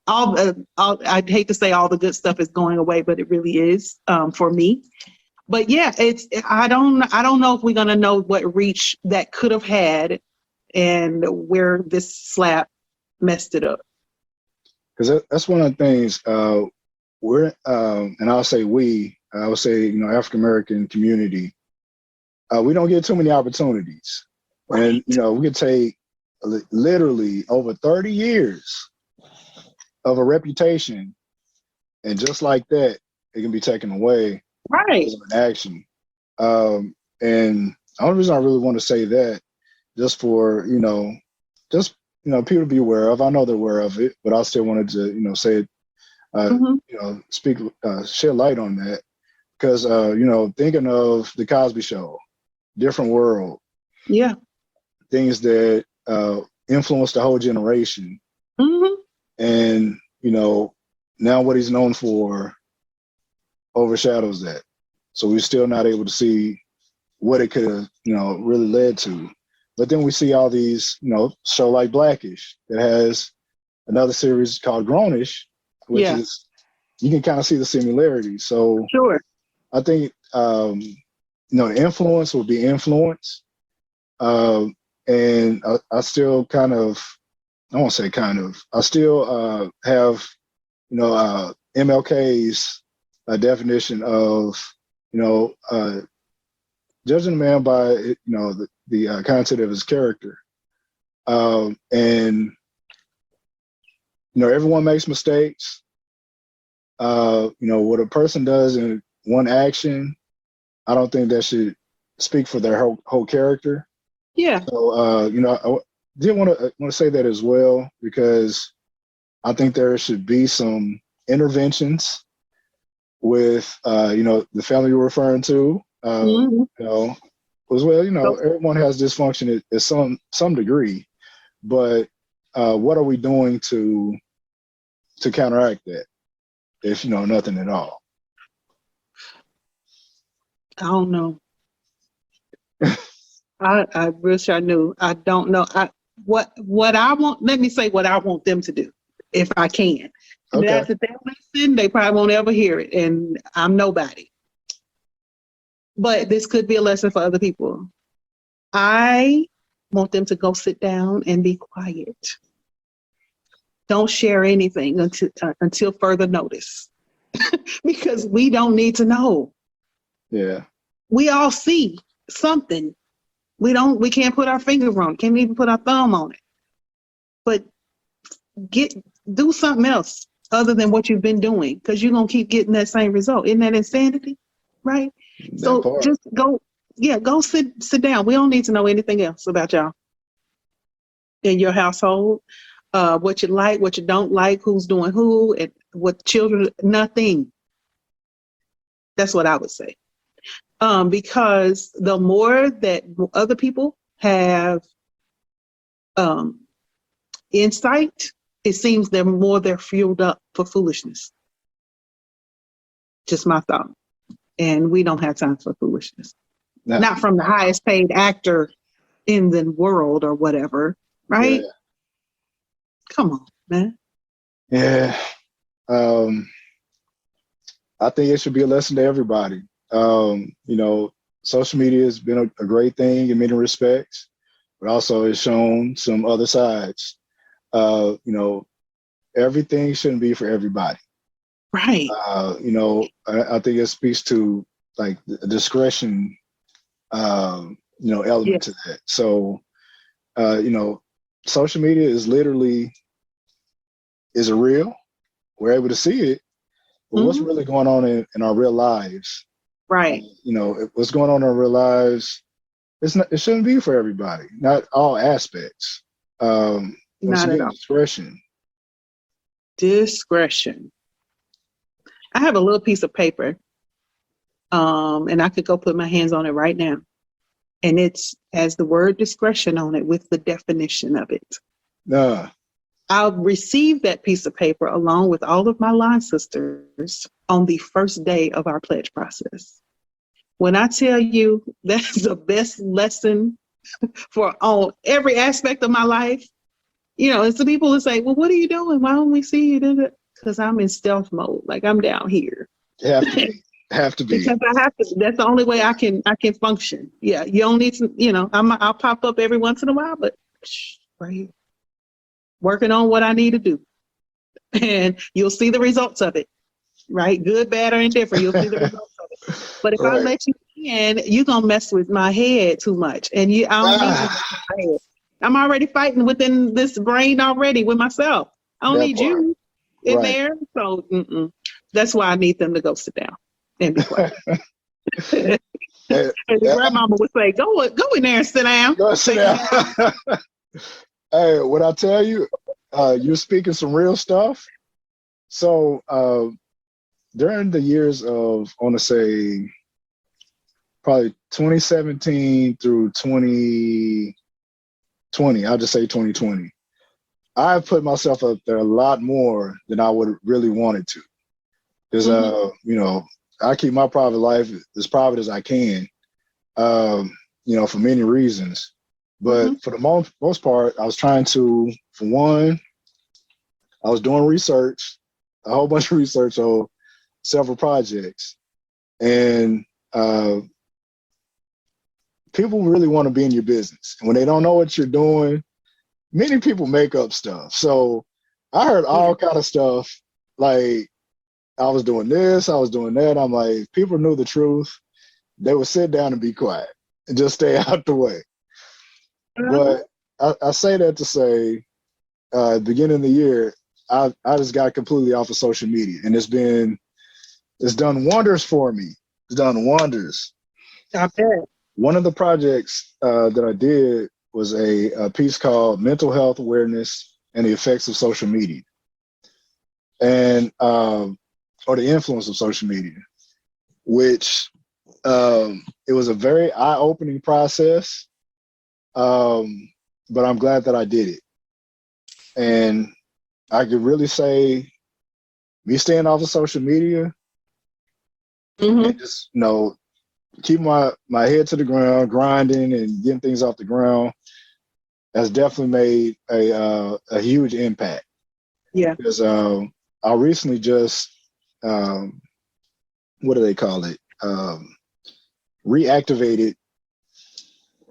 I'd hate to say all the good stuff is going away, but it really is for me. But yeah, I don't know if we're gonna know what reach that could have had and where this slap messed it up. Because that's one of the things we're and I would say African American community, we don't get too many opportunities, right. And we could take literally over 30 years of a reputation, and just like that, it can be taken away, right? Because of an action. And the only reason I really want to say that, just for people to be aware of. I know they're aware of it, but I still wanted to say it, speak, shed light on that, because thinking of the Cosby Show, different world, things that influenced the whole generation. And, now what he's known for overshadows that. So we're still not able to see what it could have, really led to. But then we see all these, show like Blackish that has another series called Grownish, which is you can kind of see the similarities. So Sure. I think, influence will be influence. And I still kind of, I won't say kind of, I still have, MLK's definition of, judging a man by, the content of his character. And, everyone makes mistakes. What a person does in one action, I don't think that should speak for their whole character. Yeah. So, I did want to say that as well, because I think there should be some interventions with, the family you're referring to, as well. Everyone has dysfunction at some degree, but what are we doing to counteract that? If nothing at all. I don't know. I wish I knew. I don't know. What I want. Let me say what I want them to do, if I can. Okay. That's if they listen, they probably won't ever hear it, and I'm nobody. But this could be a lesson for other people. I want them to go sit down and be quiet. Don't share anything until further notice, because we don't need to know. Yeah. We all see something. We can't put our finger on it. Can't even put our thumb on it. But do something else other than what you've been doing, because you're gonna keep getting that same result. Isn't that insanity? Right? So just go sit down. We don't need to know anything else about y'all in your household. What you like, what you don't like, who's doing who, and what children, nothing. That's what I would say. Because the more that other people have insight, it seems the more they're fueled up for foolishness. Just my thought. And we don't have time for foolishness. No. Not from the highest paid actor in the world or whatever, right? Yeah. Come on, man. Yeah. I think it should be a lesson to everybody. Social media has been a great thing in many respects, but also it's shown some other sides. Everything shouldn't be for everybody. Right. I think it speaks to like the discretion, element to that. So, social media is real. We're able to see it, but what's really going on in our real lives? Right. What's going on in our real lives, it shouldn't be for everybody, not all aspects. Not at all. Discretion. I have a little piece of paper, and I could go put my hands on it right now. And it's has the word discretion on it with the definition of it. I'll receive that piece of paper along with all of my line sisters on the first day of our pledge process. When I tell you that's the best lesson for on every aspect of my life, it's the people who say, well, what are you doing? Why don't we see you? Because I'm in stealth mode. Like I'm down here. You have to be. Because I have to. That's the only way I can function. Yeah. You don't need to, I'll pop up every once in a while, but right here. Working on what I need to do. And you'll see the results of it. Right? Good, bad, or indifferent. You'll see the results of it. But if I let you in, you're going to mess with my head too much. And I don't need you to mess with my head. I'm already fighting within this brain already with myself. I don't need you in there. So that's why I need them to go sit down and be quiet. And the grandmama would say, go in there and sit down. Go sit down. Hey, what I tell you, you're speaking some real stuff. So during the years of, I want to say, probably 2017 through 2020, I'll just say 2020, I've put myself up there a lot more than I would really wanted to. Because, I keep my private life as private as I can, for many reasons. But for the most part, I was trying to, for one, I was doing research a whole bunch of research on several projects, and people really want to be in your business. And when they don't know what you're doing, many people make up stuff. So I heard all kind of stuff, like I was doing this, I was doing that. I'm like, if people knew the truth, they would sit down and be quiet and just stay out the way. But I say that to say, at the beginning of the year, I just got completely off of social media, and it's done wonders for me. It's done wonders. I bet. One of the projects that I did was a piece called Mental Health Awareness and the Effects of Social Media, and or the influence of social media, which it was a very eye-opening process, but I'm glad that I did it. And I could really say, me staying off of social media and just, keep my head to the ground, grinding and getting things off the ground has definitely made a huge impact. Yeah. Because I recently just, what do they call it? Reactivated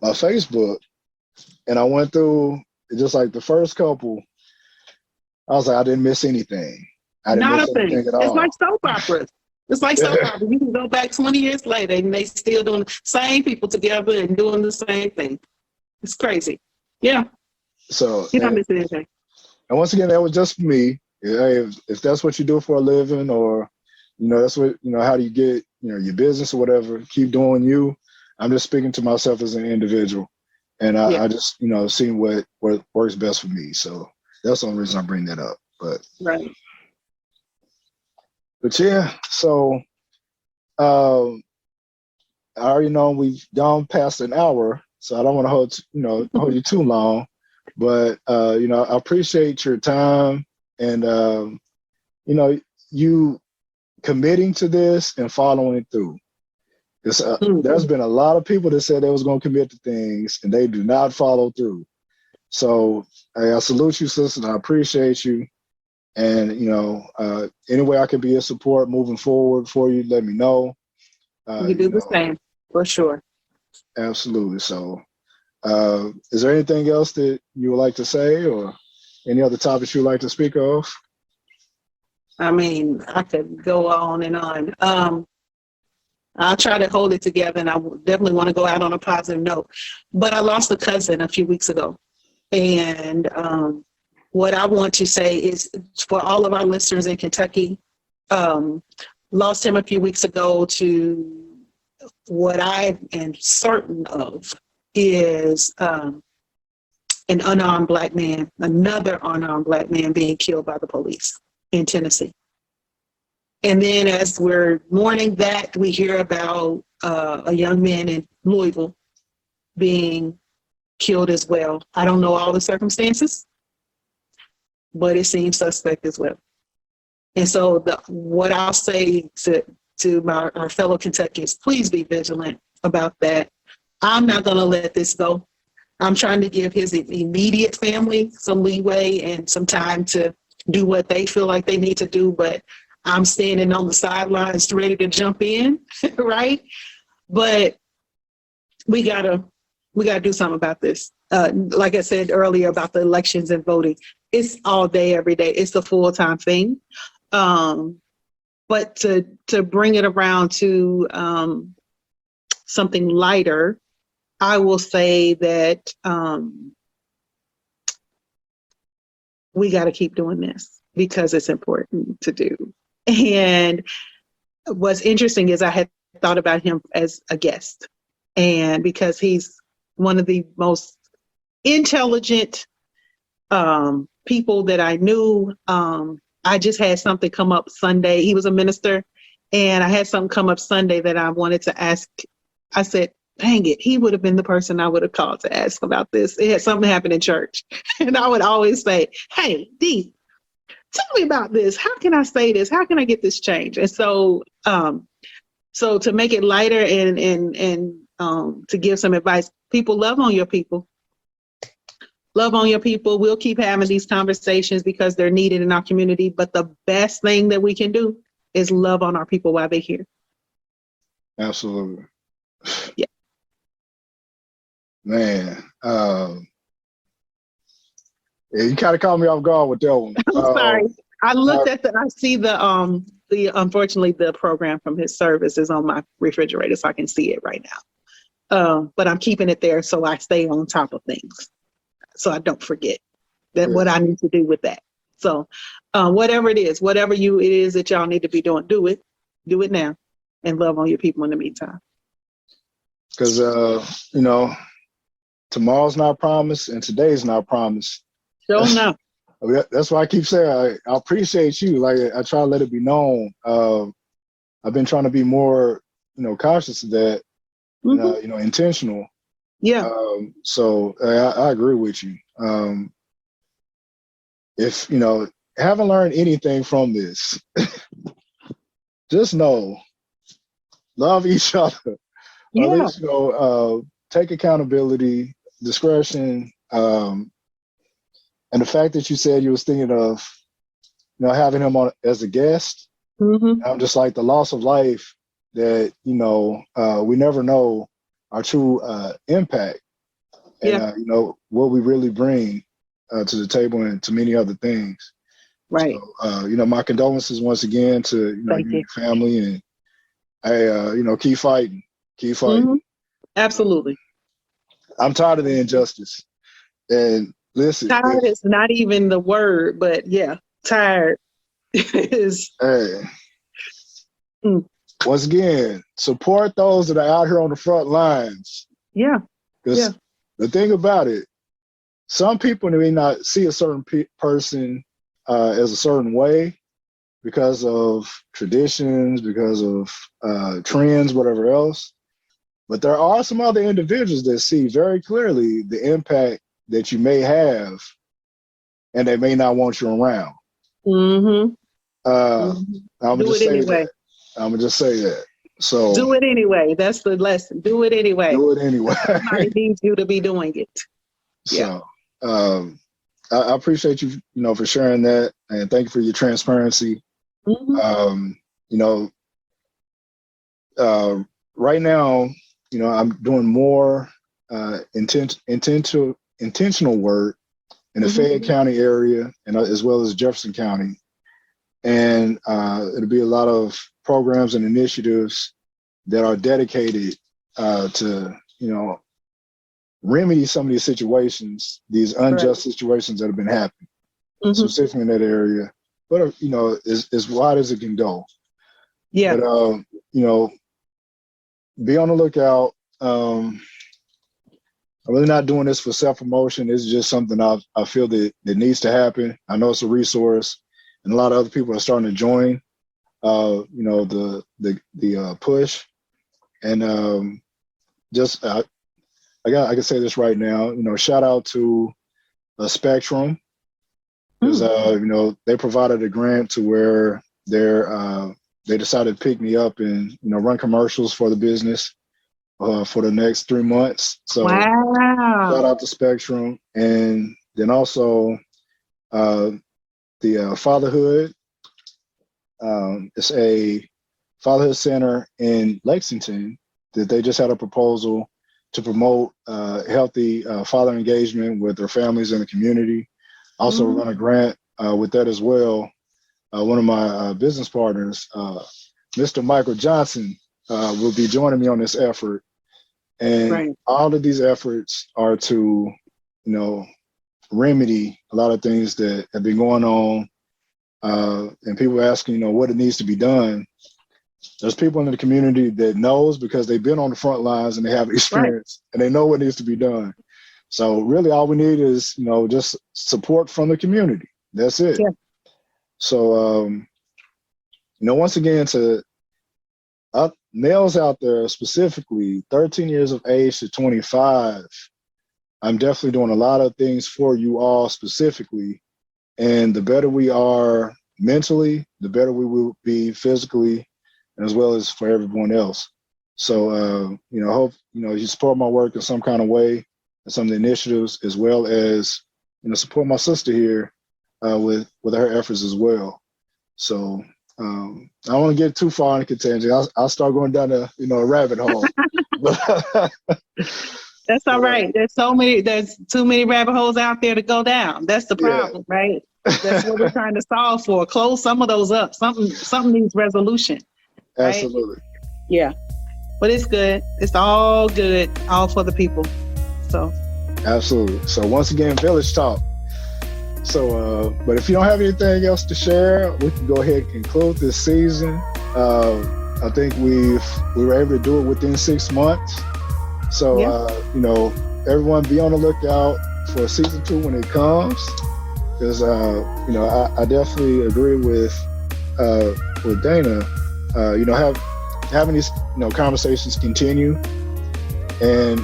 my Facebook, and I went through just like the first couple. I was like, I didn't miss anything. I didn't miss anything at all. It's like soap operas. It's like soap opera. You can go back 20 years later and they still doing the same people together and doing the same thing. It's crazy. Yeah. So you don't miss anything. And once again, that was just for me. If that's what you do for a living, or that's what how do you get your business or whatever, keep doing you. I'm just speaking to myself as an individual, and I just seeing what works best for me. So that's the only reason I bring that up. But right. But yeah, so I already know we've gone past an hour, so I don't want to hold you too long. But I appreciate your time and you committing to this and following it through. Because there's been a lot of people that said they was going to commit to things and they do not follow through. So I salute you, sister, and I appreciate you. And, any way I can be a support moving forward for you, let me know. You do the same, for sure. Absolutely. So is there anything else that you would like to say, or any other topics you would like to speak of? I mean, I could go on and on. I'll try to hold it together, and I definitely want to go out on a positive note. But I lost a cousin a few weeks ago. And what I want to say is, for all of our listeners in Kentucky, lost him a few weeks ago to what I am certain of is an unarmed black man, another unarmed black man being killed by the police in Tennessee. And then as we're mourning that, we hear about a young man in Louisville being killed as well. I don't know all the circumstances, but it seems suspect as well. And so what I'll say to our fellow Kentuckians, please be vigilant about that. I'm not going to let this go. I'm trying to give his immediate family some leeway and some time to do what they feel like they need to do, but I'm standing on the sidelines ready to jump in, right? But we gotta do something about this. Like I said earlier about the elections and voting, it's all day, every day. It's a full-time thing. But to bring it around to something lighter, I will say that we got to keep doing this because it's important to do. And what's interesting is I had thought about him as a guest, and because he's one of the most intelligent people that I knew. I just had something come up Sunday. He was a minister, and I had something come up Sunday that I wanted to ask. I said, dang it, he would have been the person I would have called to ask about this. It had something happen in church. And I would always say, hey, Dee, tell me about this. How can I say this? How can I get this changed? And so to make it lighter and to give some advice, people, love on your people. Love on your people. We'll keep having these conversations because they're needed in our community. But the best thing that we can do is love on our people while they're here. Absolutely. Yeah. Man, yeah, you kind of caught me off guard with that one. I'm sorry. I looked at I see the unfortunately the program from his service is on my refrigerator, so I can see it right now. But I'm keeping it there so I stay on top of things, so I don't forget what I need to do with that. So whatever it is that y'all need to be doing, do it now, and love on your people in the meantime. Because tomorrow's not promised and today's not promised. Sure enough. That's why I keep saying I appreciate you. Like, I try to let it be known. I've been trying to be more, cautious of that, intentional. Yeah. So I agree with you. If haven't learned anything from this, just know, love each other. Yeah. At least, take accountability, discretion, and the fact that you said you was thinking of, having him on as a guest. Mm-hmm. I'm just like, the loss of life that, we never know our true impact and, what we really bring to the table and to many other things. Right. So, my condolences once again to, you and your family, and I, keep fighting. Mm-hmm. Absolutely. I'm tired of the injustice. And listen, tired is not even the word, but yeah, tired is. Hey, once again, support those that are out here on the front lines. Yeah. Because the thing about it, some people may not see a certain person as a certain way because of traditions, because of trends, whatever else. But there are some other individuals that see very clearly the impact that you may have, and they may not want you around. Mm-hmm. I'm gonna just say that. I'm gonna just say that. So do it anyway. That's the lesson. Do it anyway. Do it anyway. Somebody needs you to be doing it. So, I appreciate you, for sharing that, and thank you for your transparency. Mm-hmm. Right now, I'm doing more intentional work in the Fayette County area, and as well as Jefferson County. And it'll be a lot of programs and initiatives that are dedicated to, remedy some of these situations, these unjust situations that have been happening, specifically in that area. But, as wide as it can go. Yeah. But, be on the lookout. I'm really not doing this for self-promotion. It's just something I feel that needs to happen. I know it's a resource, and a lot of other people are starting to join, the push. And I can say this right now. Shout out to Spectrum, because they provided a grant to where they decided to pick me up and run commercials for the business for the next 3 months. So shout out to Spectrum. And then also the Fatherhood. It's a fatherhood center in Lexington that they just had a proposal to promote healthy father engagement with their families in the community. Also run a grant with that as well. One of my business partners, Mr. Michael Johnson, will be joining me on this effort. And all of these efforts are to, remedy a lot of things that have been going on. And people asking, what it needs to be done. There's people in the community that knows because they've been on the front lines and they have experience and they know what needs to be done. So really all we need is, just support from the community. That's it. Yeah. So, once again, to males out there, specifically 13 years of age to 25, I'm definitely doing a lot of things for you all specifically. And the better we are mentally, the better we will be physically, as well as for everyone else. So, hope, you support my work in some kind of way and some of the initiatives, as well as support my sister here with her efforts as well. So I don't want to get too far into contention. I'll start going down a rabbit hole. That's all right. There's too many rabbit holes out there to go down. That's the problem, right? That's what we're trying to solve for. Close some of those up. Something needs resolution. Right? Absolutely. Yeah. But it's good. It's all good. All for the people. So. Absolutely. So once again, Village Talk. So, but if you don't have anything else to share, we can go ahead and conclude this season. I think we were able to do it within 6 months. So, everyone be on the lookout for season 2 when it comes. Because, I definitely agree with Dana. Having these, conversations continue and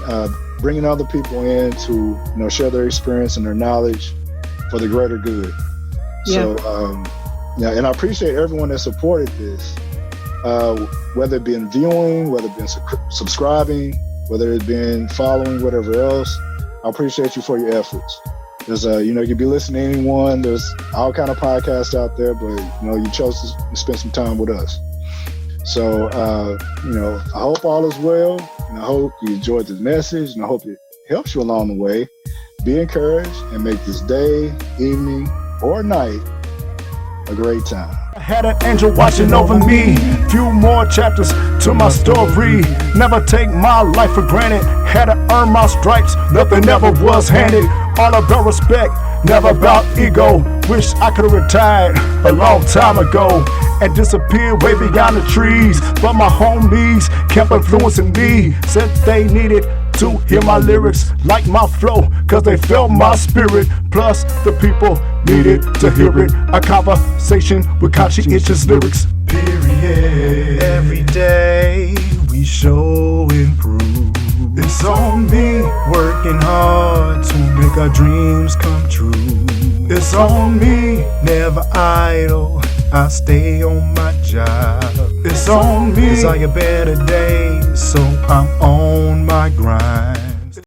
bringing other people in to, share their experience and their knowledge for the greater good. Yeah. So, and I appreciate everyone that supported this, whether it been viewing, whether it been subscribing, whether it been following, whatever else. I appreciate you for your efforts. Because, you could be listening to anyone. There's all kind of podcasts out there, but, you chose to spend some time with us. So, I hope all is well, and I hope you enjoyed this message, and I hope it helps you along the way. Be encouraged and make this day, evening, or night a great time. I had an angel watching over me. Few more chapters to my story. Never take my life for granted. Had to earn my stripes. Nothing ever was handed. All about respect, never about ego. Wish I could have retired a long time ago and disappeared way beyond the trees. But my homies kept influencing me. Said they needed to hear my lyrics, like my flow, cause they felt my spirit. Plus the people needed to hear it. A conversation with conscientious lyrics. Period. Every day we show improve. It's on me, working hard to make our dreams come true. It's on me, never idle, I stay on my job. It's on me, desire better days, so I'm on my grind.